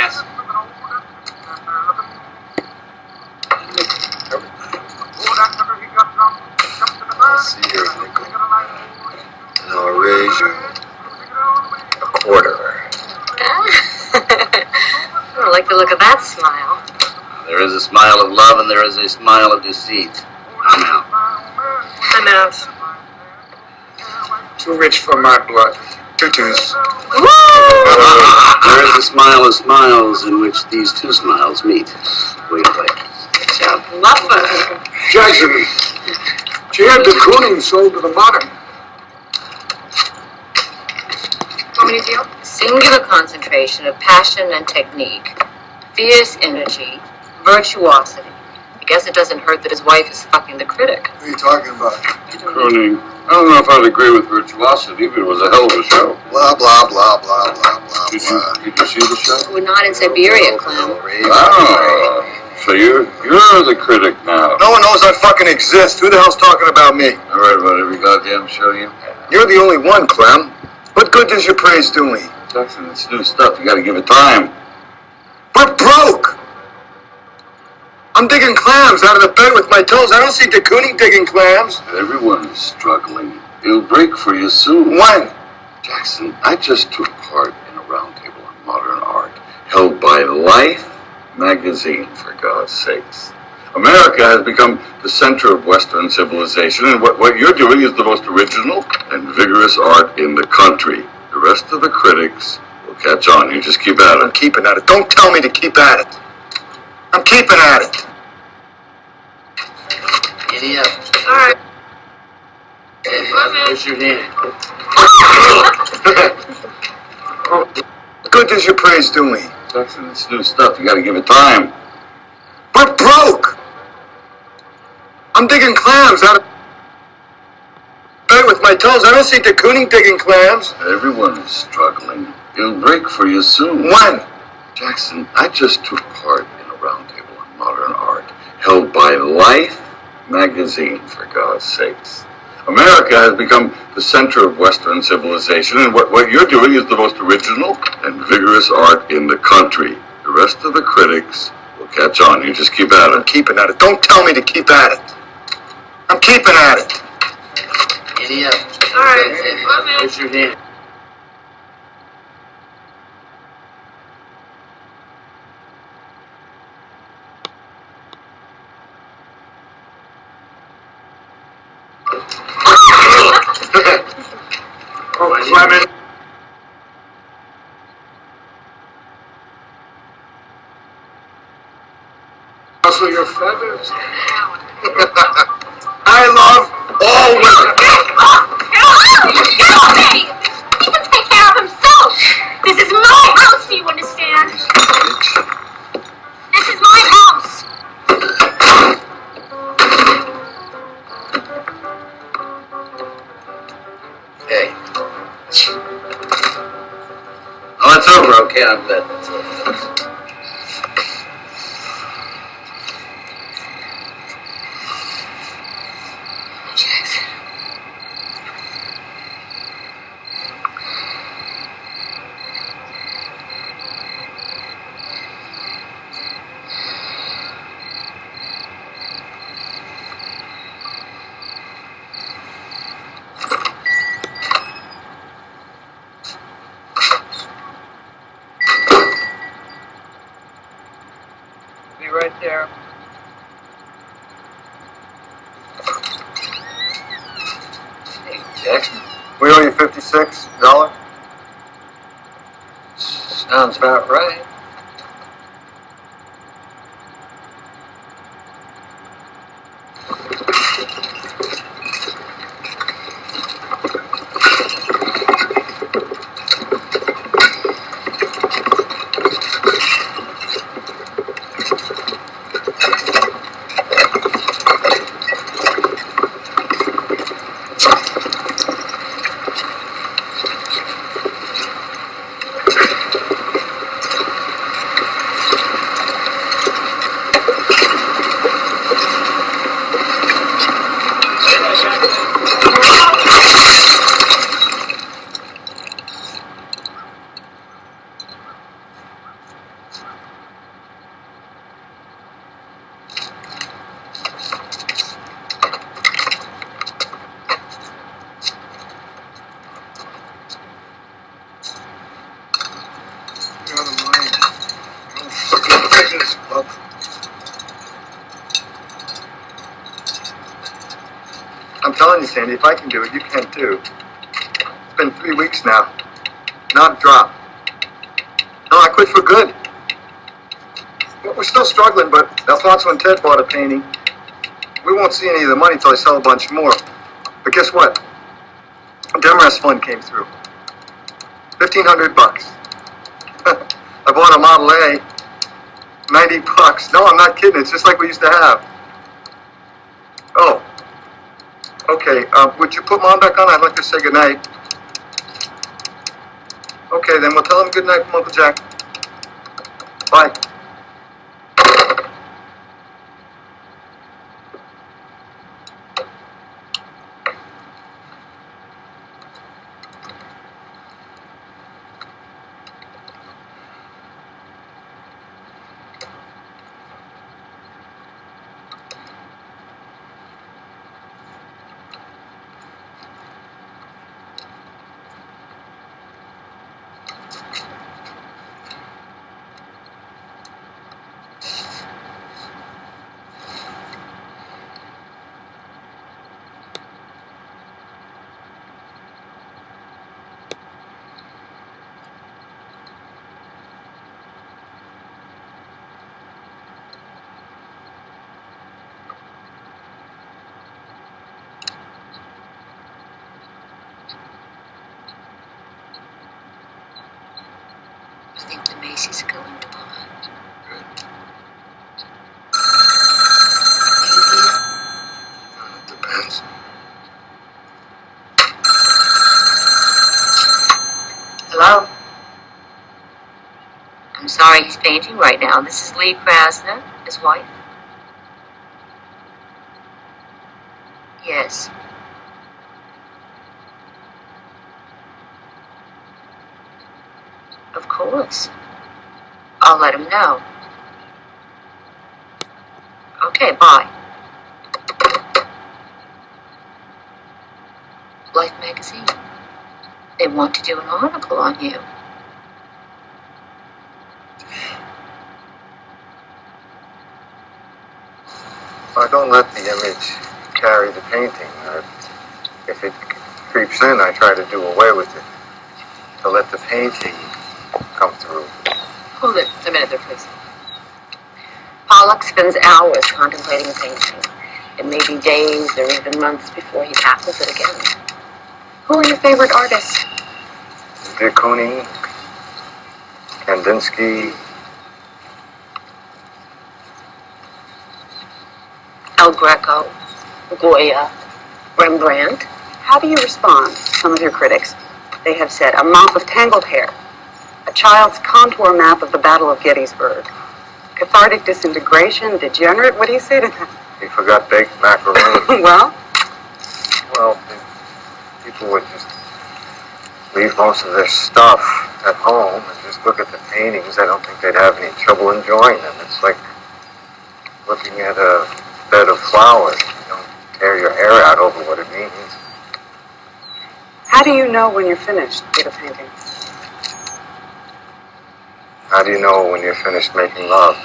Yes. I'll see your nickel. And I'll raise you a quarter. I don't like the look of that smile. There is a smile of love and there is a smile of deceit. I'm out. I'm out. Too rich for my blood. Tutus. There is a smile of smiles in which these two smiles meet. Wait, wait. It's a bluffer. Jackson, she had the cooning sold to the modern. Want me to deal? Singular concentration of passion and technique, fierce energy, virtuosity. I guess it doesn't hurt that his wife is fucking the critic. What are you talking about? Crooning. I don't know if I'd agree with virtuosity, but it was a hell of a show. Blah, blah, blah, blah, blah, blah, Did blah. you see the show? We're not in Siberia, Clem. Oh, so you're the critic now. No one knows I fucking exist. Who the hell's talking about me? I read about every goddamn show you have. You're the only one, Clem. What good does your praise do me? Jackson, it's new stuff. You gotta give it time. We're broke! I'm digging clams out of the bed with my toes. I don't see de Kooning digging clams. Everyone is struggling. It'll break for you soon. When? Jackson, I just took part in a roundtable on modern art held by Life magazine, for God's sakes. America has become the center of Western civilization, and what you're doing is the most original and vigorous art in the country. The rest of the critics will catch on. You just keep at I'm it. keeping at it. Don't tell me to keep at it. I'm keeping at it. Giddy up. All right. Push your hand. What good does your praise do me? Jackson, it's new stuff. You gotta give it time. We're broke! I'm digging clams out of bed with my toes. I don't see de Kooning digging clams. Everyone is struggling. It'll break for you soon. When? Jackson, I just took part in a roundtable on modern art held by Life magazine, for God's sakes. America has become the center of Western civilization, and what you're doing is the most original and vigorous art in the country. The rest of the critics will catch on. You just keep at I'm it. keeping at it. Don't tell me to keep at it. I'm keeping at it. Giddy up. All right. Push your hand. Clement. Rustle your feathers. I love all women. Get off me! He can take care of himself. This is my house, do you understand? This is my house. Hey. Oh, it's over, okay? I'm bet it's over. Jackson. Be right there. Hey, Jackson. We owe you $56. Sounds about right. President's Club. I'm telling you, Sandy, if I can do it, you can too. It's been 3 weeks now. Not a drop. No, I quit for good. We're still struggling, but Alfonso and Ted bought a painting. We won't see any of the money till I sell a bunch more. But guess what? A Demarest fund came through. $1,500. I bought a Model A. $90. No, I'm not kidding. It's just like we used to have. Oh. Okay, would you put Mom back on? I'd like to say goodnight. Okay, then we'll tell him goodnight from Uncle Jack. Bye. I think the Macy's are going to buy. Depends. Hello? I'm sorry, he's painting right now. This is Lee Krasner, his wife. Yes. Of course. I'll let him know. Okay, bye. Life magazine. They want to do an article on you. I don't let the image carry the painting. If it creeps in, I try to do away with it. To let the painting come through. Hold it a minute there, please. Pollock spends hours contemplating a painting. It may be days or even months before he tackles it again. Who are your favorite artists? De Kooning, Kandinsky, El Greco, Goya, Rembrandt. How do you respond to some of your critics? They have said a mop of tangled hair, a child's contour map of the Battle of Gettysburg, cathartic disintegration, degenerate. What do you say to that? he forgot baked macaroni. Well, People would just leave most of their stuff at home and just look at the paintings. I don't think they'd have any trouble enjoying them. It's like looking at a bed of flowers. You don't tear your hair out over what it means. how do you know when you're finished with a painting? How do you know when you're finished making love?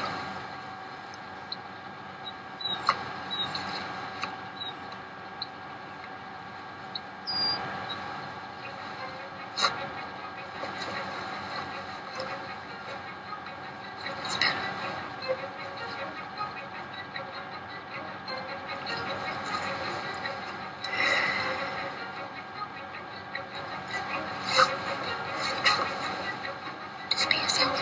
Just be yourself.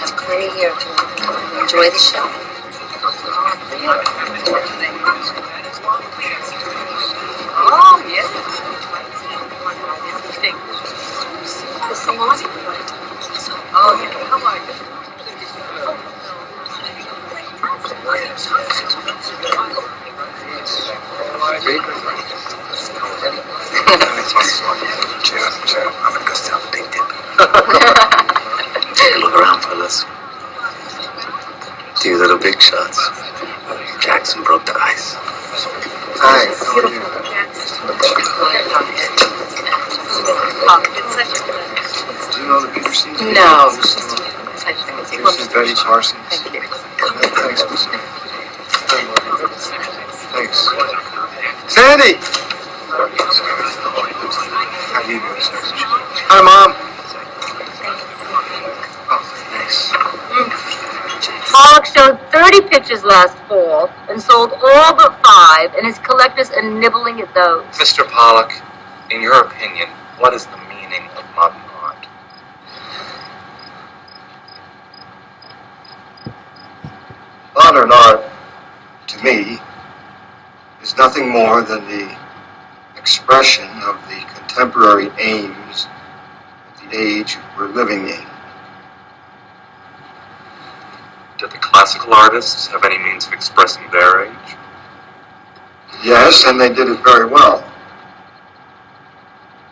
There's plenty here to enjoy the show. Oh, yes. Oh, yeah. Come on. I'm gonna go sell the big dip. Look around, fellas. Two little big shots. Jackson broke the ice. Hi, how are you? Do you know the Petersons? No. Peterson, Betty Parsons. Thank you. Thanks, Lisa. Thanks. Sandy! How do you do, sir? Hi, Mom. Oh, thanks. Pollock showed 30 pictures last fall and sold all but 5, and his collectors are nibbling at those. Mr. Pollock, in your opinion, what is the meaning of modern art? Modern art, to me, is nothing more than the expression of the contemporary aims of the age we're living in. Did the classical artists have any means of expressing their age? Yes, and they did it very well.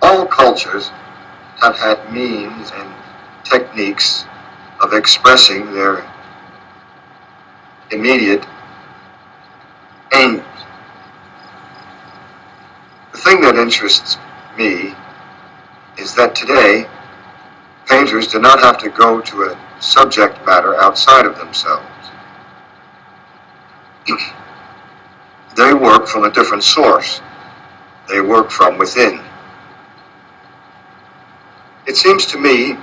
All cultures have had means and techniques of expressing their immediate aims. The thing that interests me is that today, painters do not have to go to a subject matter outside of themselves. They work from a different source. They work from within. It seems to me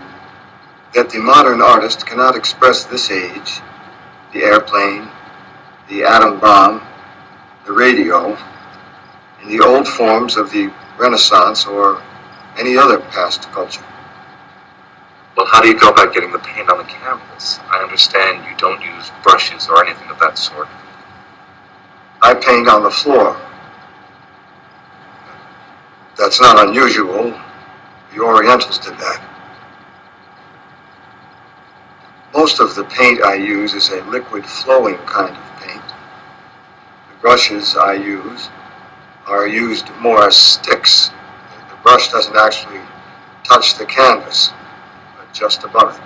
that the modern artist cannot express this age, the airplane, the atom bomb, the radio, in the old forms of the Renaissance or any other past culture. Well, how do you go about getting the paint on the canvas? I understand you don't use brushes or anything of that sort. I paint on the floor. That's not unusual. The Orientals did that. Most of the paint I use is a liquid flowing kind of paint. The brushes I use are used more as sticks. The brush doesn't actually touch the canvas, but just above it.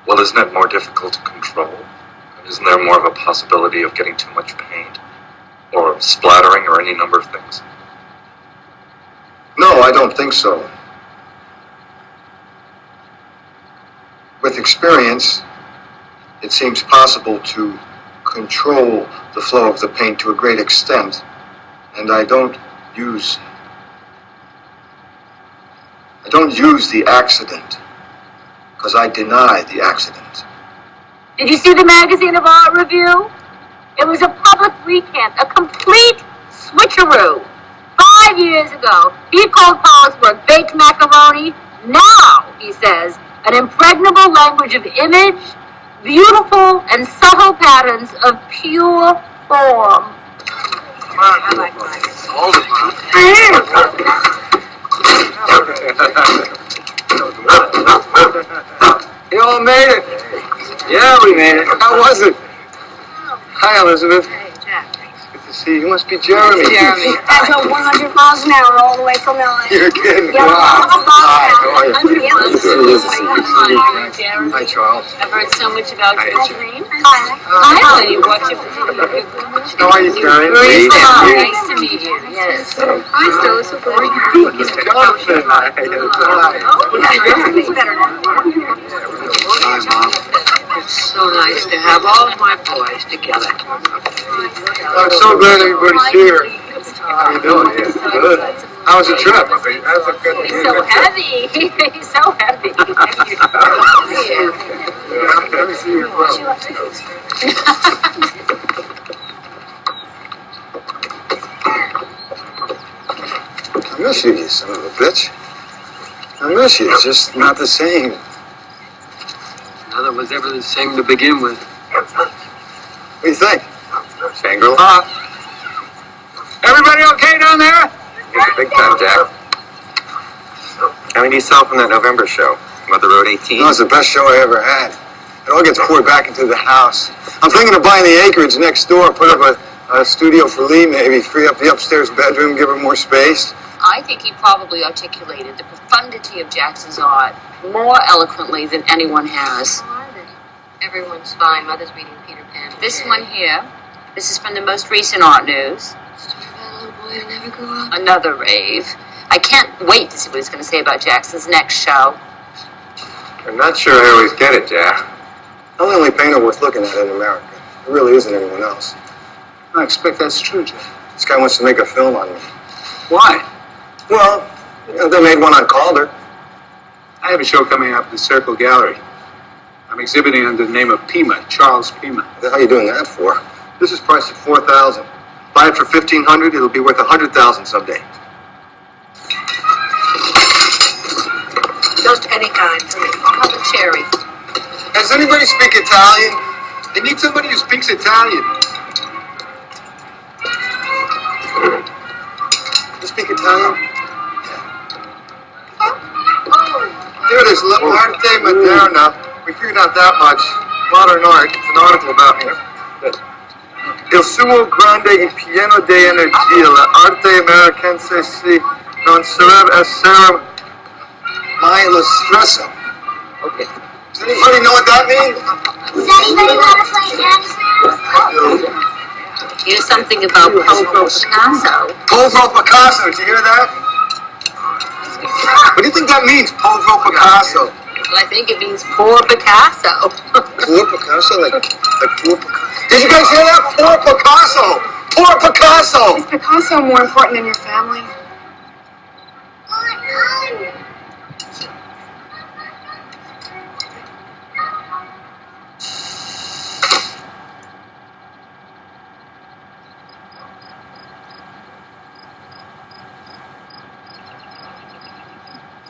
Well, isn't it more difficult to control? And isn't there more of a possibility of getting too much paint? Or splattering, or any number of things? No, I don't think so. With experience, it seems possible to control the flow of the paint to a great extent, and I don't use the accident, because I deny the accident. Did you see the magazine of Art Review? It was a public recant, a complete switcheroo. 5 years ago, he called Pollock's work baked macaroni. Now, he says, an impregnable language of image, beautiful and subtle patterns of pure form. I like mine. You all made it. Yeah, we made it. How was it? Hi, Elizabeth. Hey, Jack. Good to see you. You must be Jeremy. Jeremy. I drove 100 miles an hour all the way from LA. You're kidding. Yeah, Wow. Hi, how are you? Jeremy. Hi, Charles. I've heard so much about you. Hi. Hi, you watch it. How are you, Karen? Nice to meet you. Yes. Hi, Stella. Super. Jonathan. Hi, Mom. It's so nice to have all of my boys together. I'm so glad everybody's here. How you doing? Yeah, good. How was the trip? That's a good He's so heavy. He's so heavy. Let me see your phone. miss you, you son of a bitch. I miss you. It's just not the same. Nothing was ever the same to begin with. What do you think? Shangri-La. Everybody okay down there? Big time, Jack. How many do you sell from that November show? Mother Road 18? No, it's the best show I ever had. It all gets poured back into the house. I'm thinking of buying the acreage next door, put up a studio for Lee, maybe free up the upstairs bedroom, give her more space. I think he probably articulated the profundity of Jackson's art more eloquently than anyone has. Everyone's fine. Mother's reading Peter Pan. This one here, this is from the most recent art news. Story about a little boy who never grew up. Another rave. I can't wait to see what he's going to say about Jackson's next show. I'm not sure I always get it, Jack. I'm the only painter worth looking at in America. There really isn't anyone else. I expect that's true, Jack. This guy wants to make a film on me. Why? Well, they made one on Calder. I have a show coming up at the Circle Gallery. I'm exhibiting under the name of Pima, Charles Pima. What the hell are you doing that for? This is priced at $4,000. Buy it for $1,500, it'll be worth $100,000 someday. Just any kind for me. I'll have a cherry. Does anybody speak Italian? They need somebody who speaks Italian. You speak Italian? Here it is, Arte Moderna. We figured out that much. Modern art. It's an article about me. Il suo grande impiego di energia, l'arte americanse non sarebbe essere mai lo stesso. Okay. Does anybody know what that means? Does anybody know how to play Jackson? Here's something about Polvo Picasso. Polvo Picasso, did you hear that? What do you think that means, Polvo Picasso? Well, I think it means poor Picasso. Poor Picasso? Like poor Picasso? Did you guys hear that? Poor Picasso! Poor Picasso! Is Picasso more important than your family?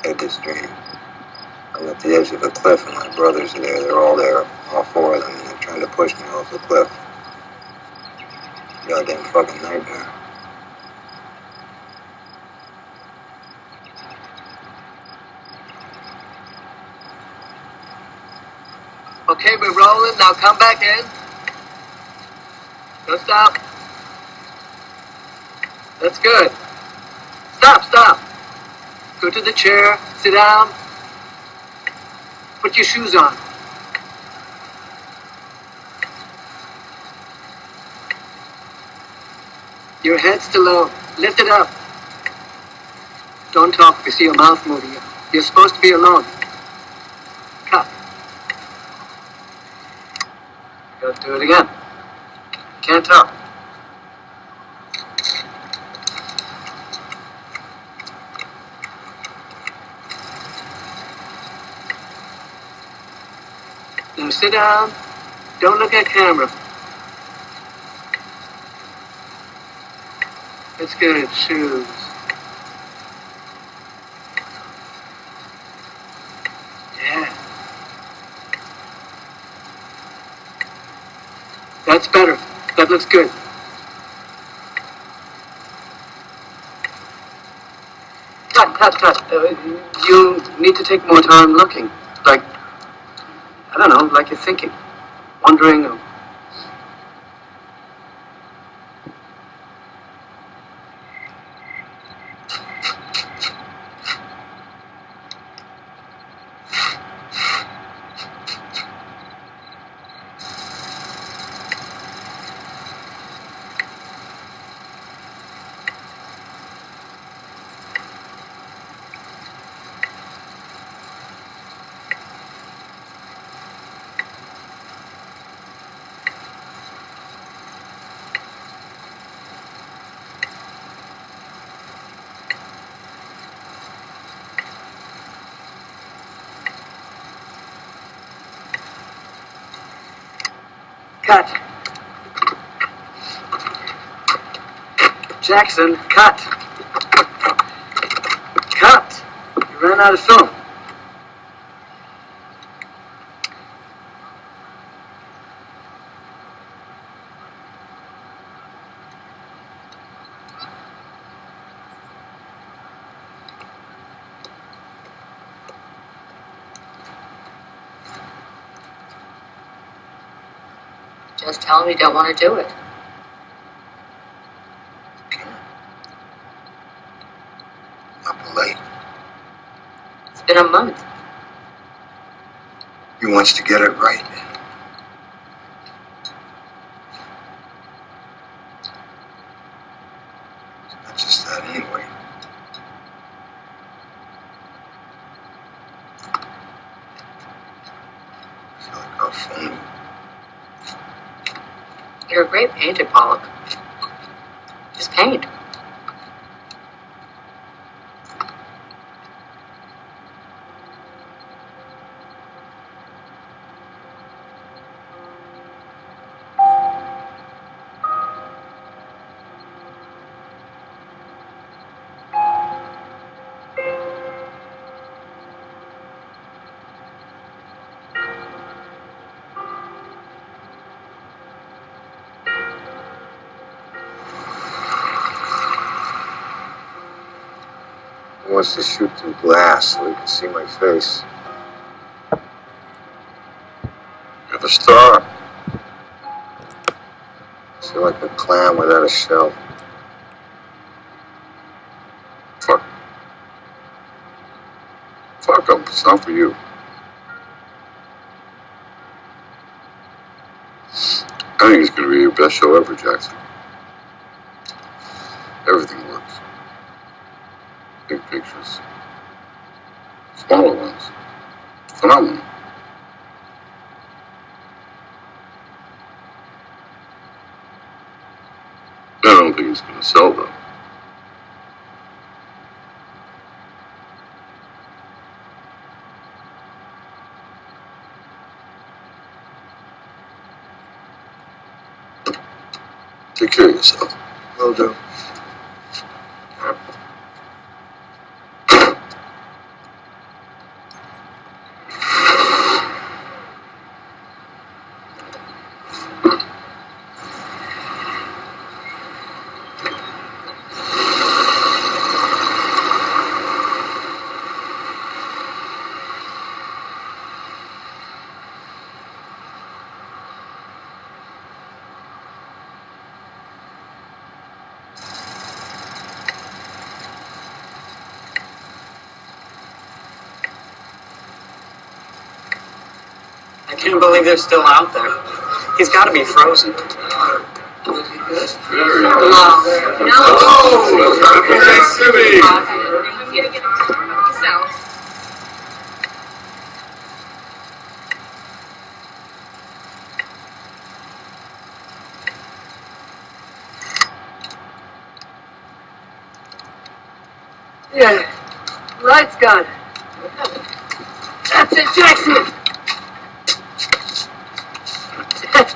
I had this dream. I'm at the edge of a cliff and my brothers are there. They're all there, all four of them, and they're trying to push me off the cliff. Goddamn fucking nightmare. Okay, we're rolling. Now come back in. Don't stop. That's good. Stop. Go to the chair. Sit down. Put your shoes on. Your head's still low. Lift it up. Don't talk if you see your mouth moving. You're supposed to be alone. Cut. Gotta do it again. Can't talk. Now sit down. Don't look at camera. That's good. Shoes. Yeah. That's better. That looks good. Cut. You need to take more time looking. Like, I don't know, like you're thinking. Wondering or... Cut. Jackson, cut. ran out of film. Just tell him you don't want to do it. Not polite. It's been a month. He wants to get it right. It's not just that anyway. I feel like I'll phone him. You're a great painter, Pollock. Just paint. He wants to shoot through glass so he can see my face. You're the star. See like a clam without a shell. Fuck him. It's not for you. I think it's going to be your best show ever, Jackson. Everything works. Big pictures. Smaller ones. Phenomenal. I don't think it's going to sell, though. Take care of yourself. Will do. I can't believe they're still out there. He's got to be frozen. Very No. Yeah, light's gone. That's it, Jackson.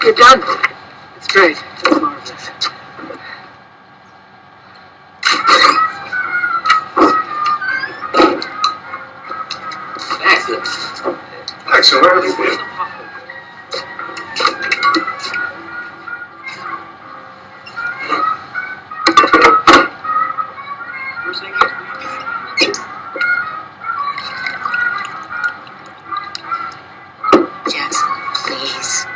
You're done. It's great. It's marvelous. Excellent. Excellent. Where have you been? Jackson, please.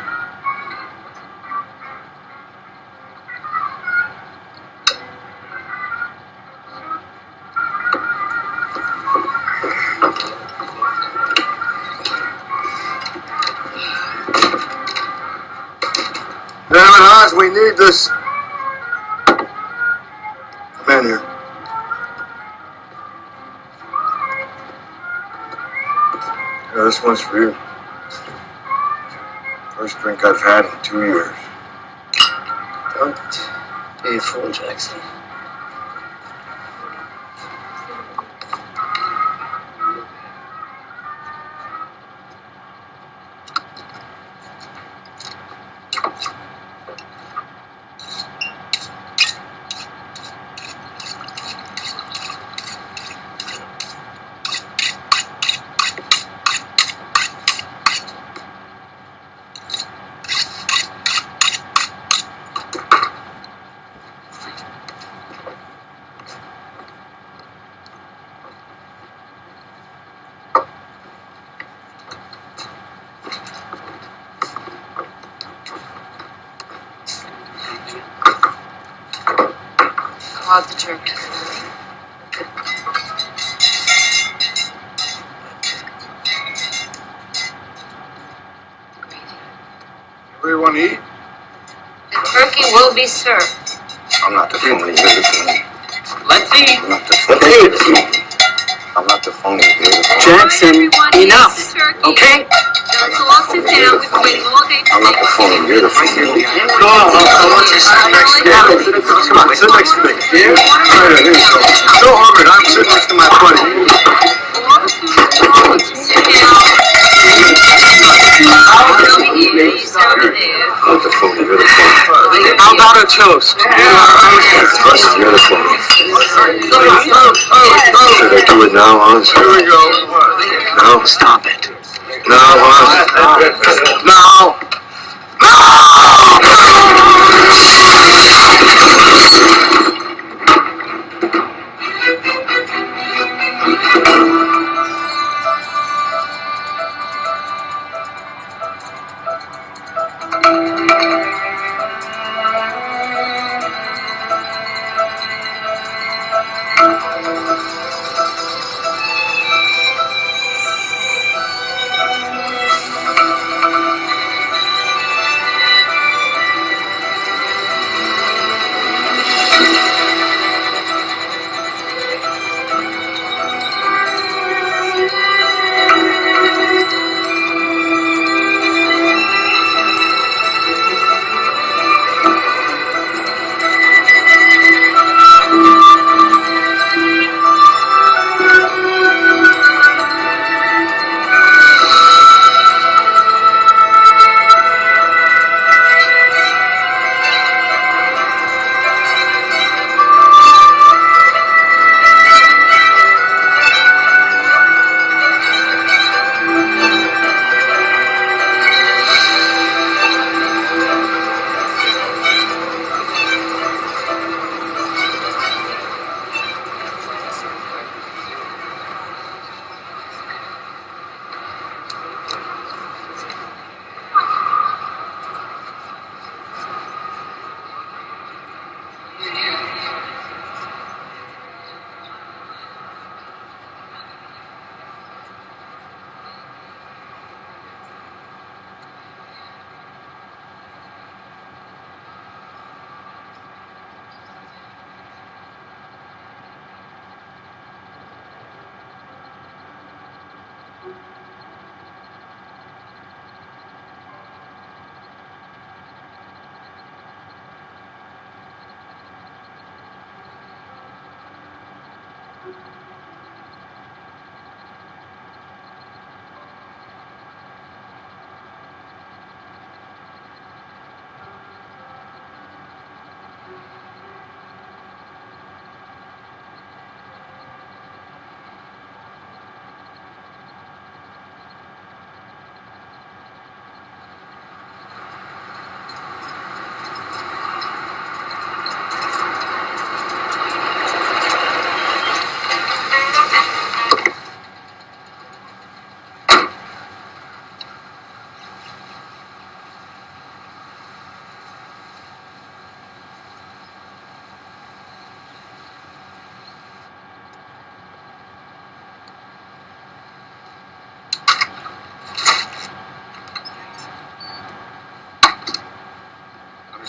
Damn it, Oz, we need this. Come in here. Yeah, this one's for you. First drink I've had in 2 years. Don't be a fool, Jackson. hog the turkey. Everyone eat? The turkey will be served. I'm not the phony visitor. Let's eat. I'm not the phony visitor. I'm not the phony visitor. Jackson, enough. Okay? Let's all sit down. We've been waiting all day for I'm not the phony visitor. Go on, I want you to sit next to me. Come on, sit next to me. Yeah? Right, here you go. So Harvard, I'm sitting next to my buddy. Sit down. Over here. He's over there. I'm not the phony visitor. How about a toast? You're the phony. Should I do it now, Hans? Here we go. No? Stop it. No, Hans? Now.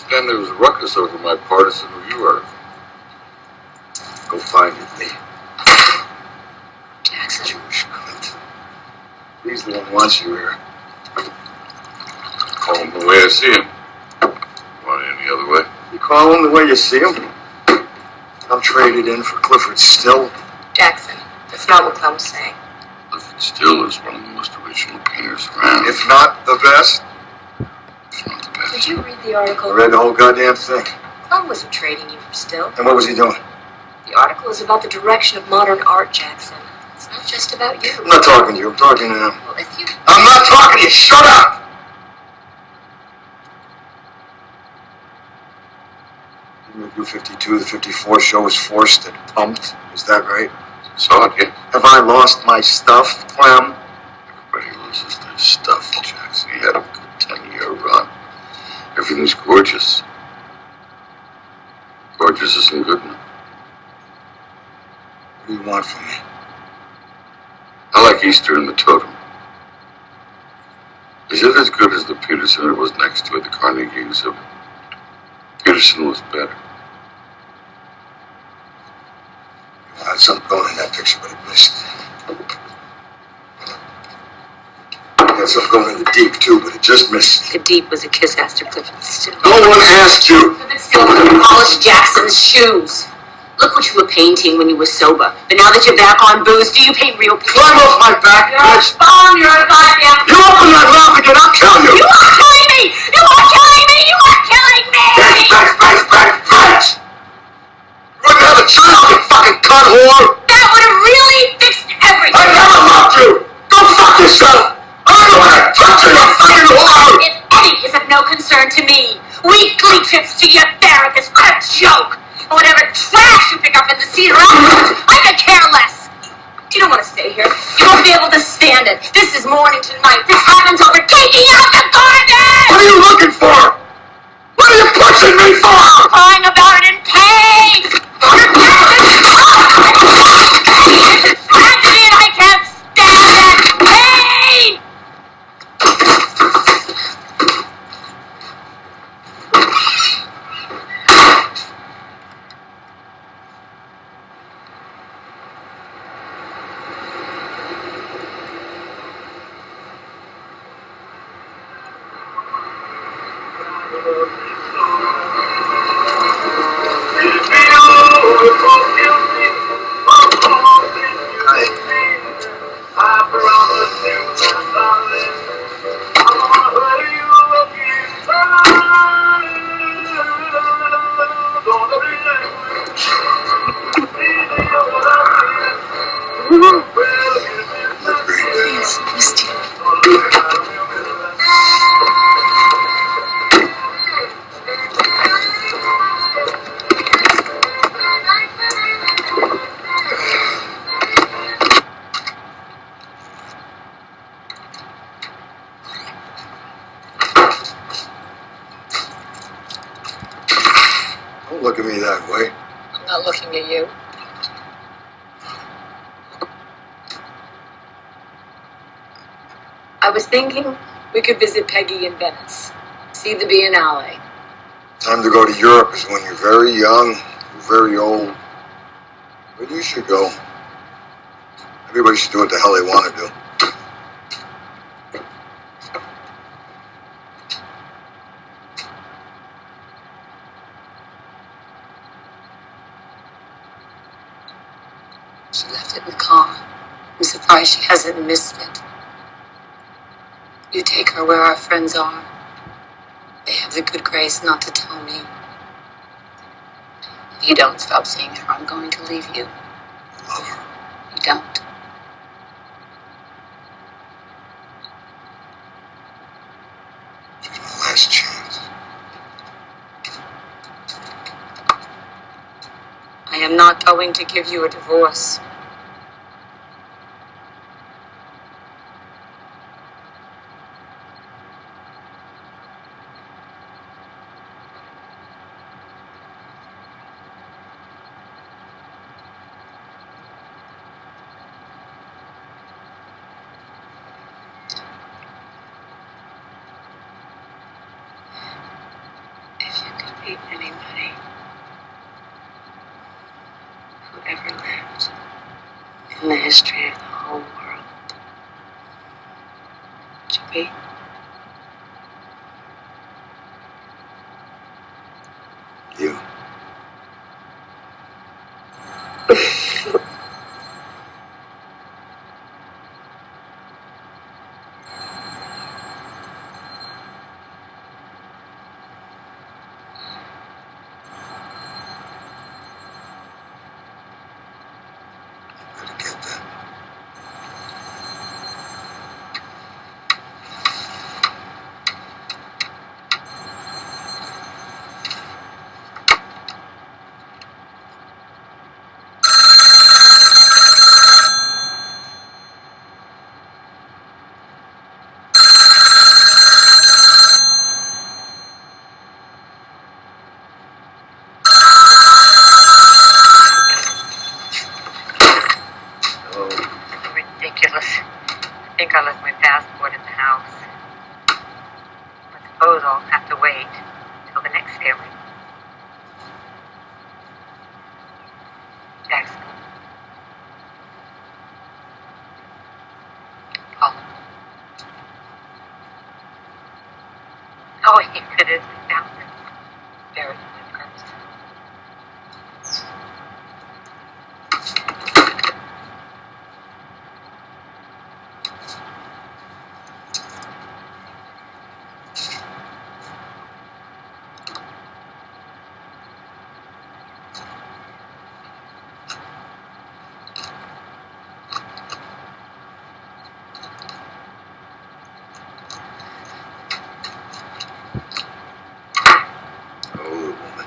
Then there was a ruckus over my partisan review article. Go find it, Lee. Jackson. He's the one who wants you here. Call him the way I see him. Want it any other way? You call him the way you see him? I'm traded in for Clifford Still. Jackson, that's not what Clem was saying. Clifford Still is one of the most original painters around. If not the best. If not the best. Did you read the article? I read the whole goddamn thing. Clem wasn't trading you for Still. And what was he doing? The article is about the direction of modern art, Jackson. It's not just about you. I'm not talking to you. I'm talking to him. Well, if you... I'm not talking to you. Shut up! In Review 52, the 54 show was forced and pumped. Is that right? Saw it, yeah. Have I lost my stuff, Clem? Everybody loses their stuff, Jackson. He had a good 10-year run. Everything's gorgeous. Gorgeous isn't good enough. do you want from me? I like Easter in the totem. Is it as good as the Peterson that was next to it, the Carnegie exhibit? Peterson was better. I had something going in that picture, but it missed. I had something going in the deep, too, but it just missed. The deep was a kiss after Clifford Still. No one asked you! Clifford Still polished Jackson's shoes. Look what you were painting when you were sober. But now that you're back on booze, do you paint real people? Climb off my back, bitch! You're a goddamn... You open that mouth again, I'll kill you! You are killing me! You are killing me! You are killing me! Bitch! You wouldn't have a child, you fucking cunt whore! That would have really fixed everything! I never loved you! Go fuck yourself! I don't want to touch you, you fucking whore! If Eddie is of no concern to me, weekly trips to your therapist, what a joke! And whatever trash you pick up in the Cedar afterwards, I could care less! You don't want to stay here. You won't be able to stand it. This is morning to night. This happens over taking out the garbage! What are you looking for? What are you pushing me for? I'm crying about it in pain! You're tragedy! It's tragedy and I can't stand it! Pain! Don't look at me that way. I'm not looking at you. I was thinking we could visit Peggy in Venice, see the Biennale. Time to go to Europe is when you're very young, you're very old. But you should go. Everybody should do what the hell they want to do. She left it in the car. I'm surprised she hasn't missed it. You take her where our friends are. They have the good grace not to tell me. If you don't stop seeing her, I'm going to leave you. I love her. You don't. She's my last chance. I am not going to give you a divorce. If you could meet anybody who ever lived in the history of the whole world, would you be? You. Better get that. ridiculous. I think I left my passport at the house. I suppose I'll have to wait till the next ferry. Jackson. Pollock. Oh, here it is. I found it. Buried in my purse.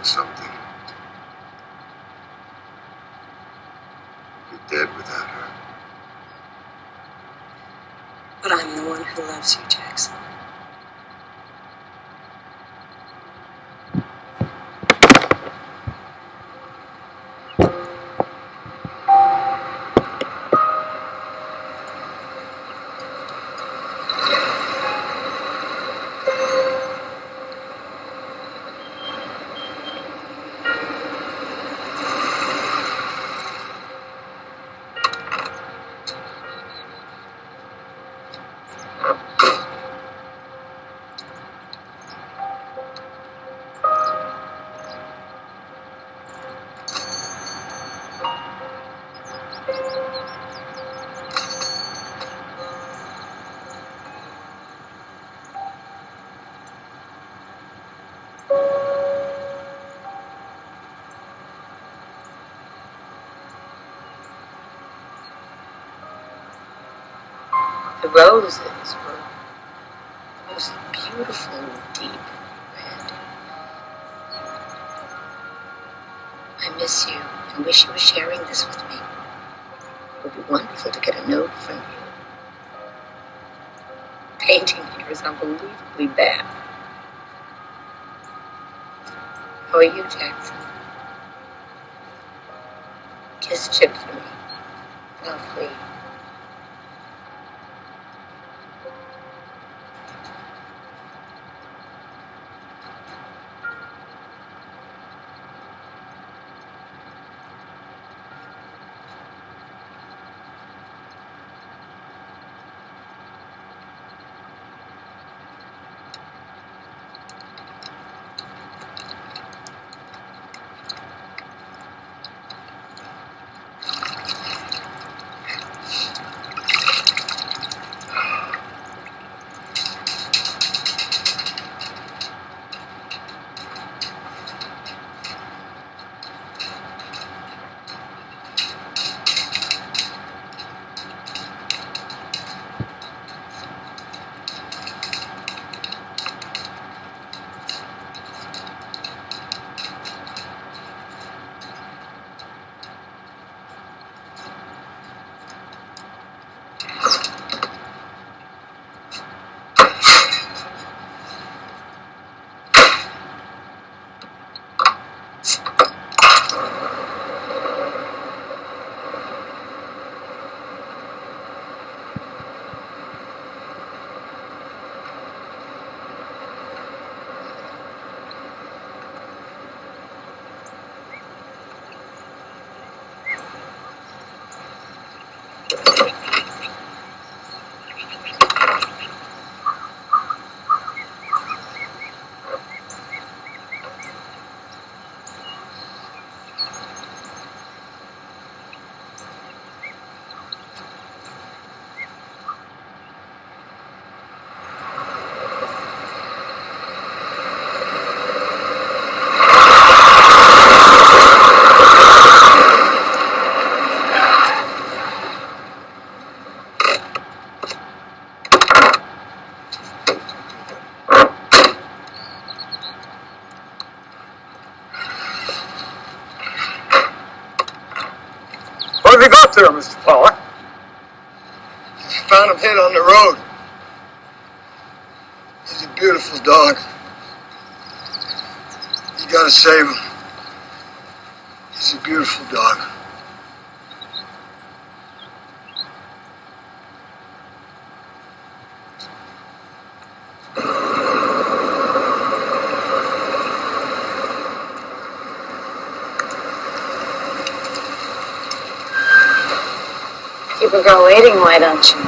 Something. You're dead without her. But I'm the one who loves you, Jackson. The roses were the most beautiful, deep red. I miss you and wish you were sharing this with me. It would be wonderful to get a note from you. Painting here is unbelievably bad. How are you, Jackson? Kiss Chip for me. Lovely. What have you got there, Mr. Pollock? Found him hid on the road. He's a beautiful dog. You gotta save him. He's a beautiful dog. keep a girl waiting, why don't you?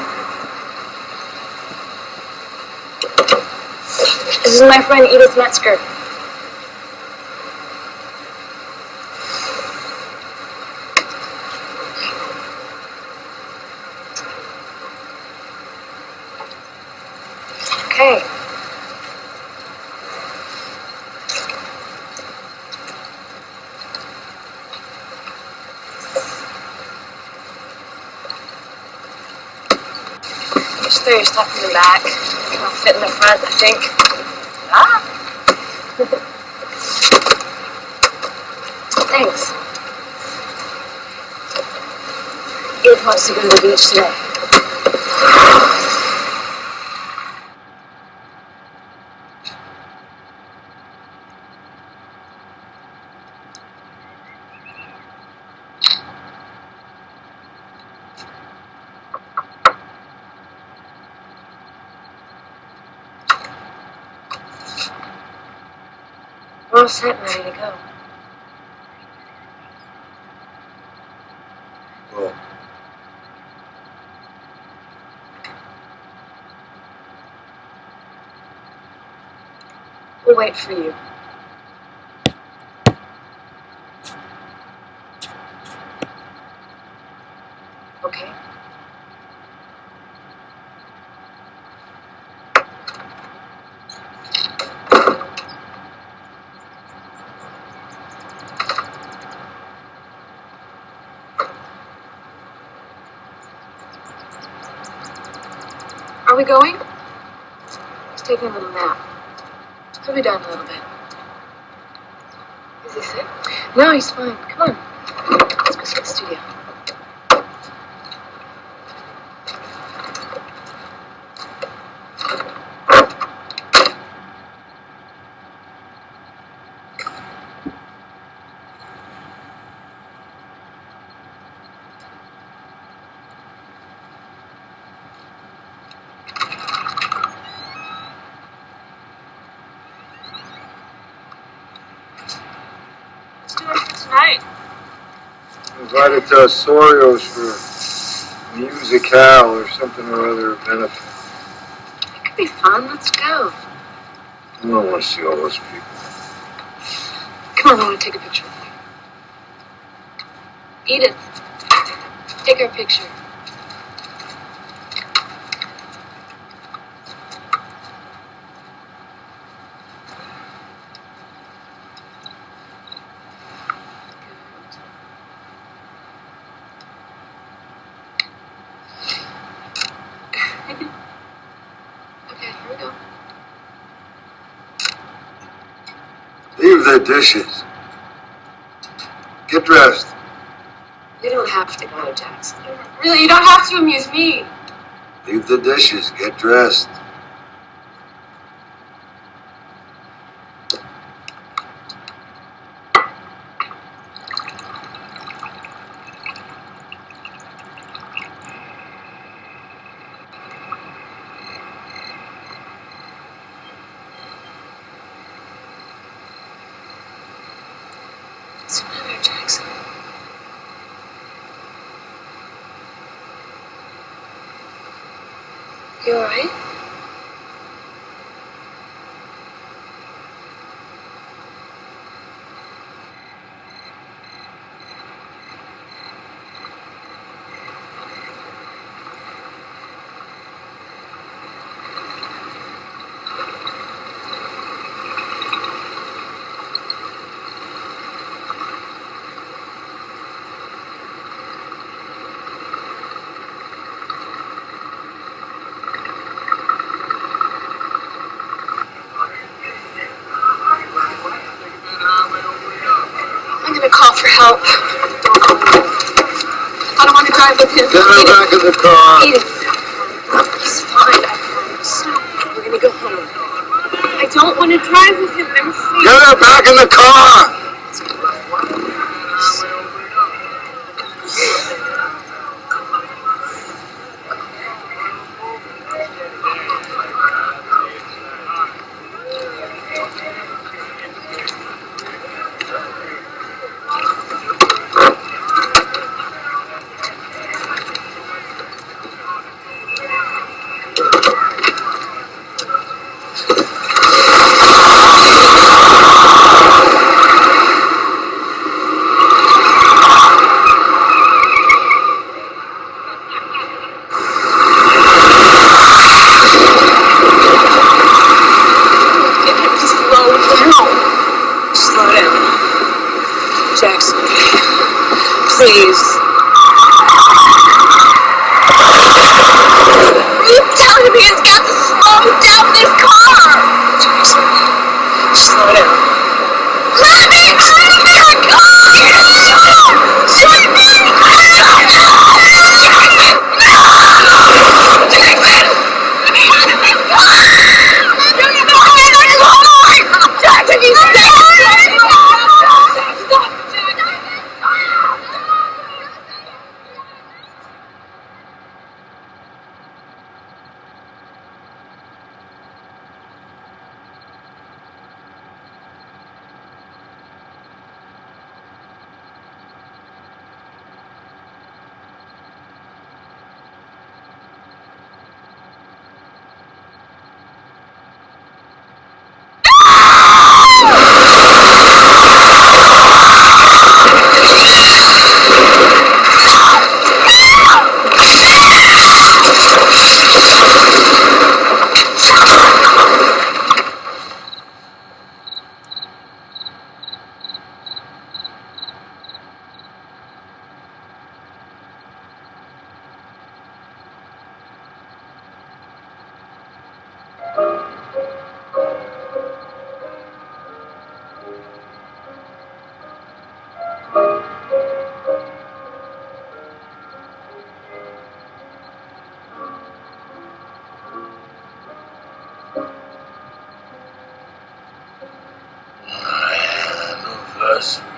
This is my friend Edith Metzger. Okay. Just throw your stuff in the back. It'll fit in the front, I think. Ah! Thanks. Edith wants to go to the beach today. We're all set and ready to go. Well, We'll wait for you. Okay? Are we going? He's taking a little nap. He'll be down a little bit. Is he sick? No, he's fine. Come on. Let's go to the studio. Tonight. invited to Sorio's for musicale or something or other benefit. It could be fun. Let's go. I don't want to see all those people. Come on, I want to take a picture with you. Edith, take our picture. Leave the dishes. Get dressed. You don't have to go, Jackson. Really, you don't have to amuse me. Leave the dishes. Get dressed. What's the matter, Jackson? You alright? I'm gonna call for help. Don't call me. I don't want to drive with him. Get her back in the car. Edith. He's fine, I promise. We're gonna go home. I don't want to drive with him. I'm afraid. Get her back in the car. please. You telling me it's got to slow down this car? Slow down. Let me out of your car! Shut My anniversary.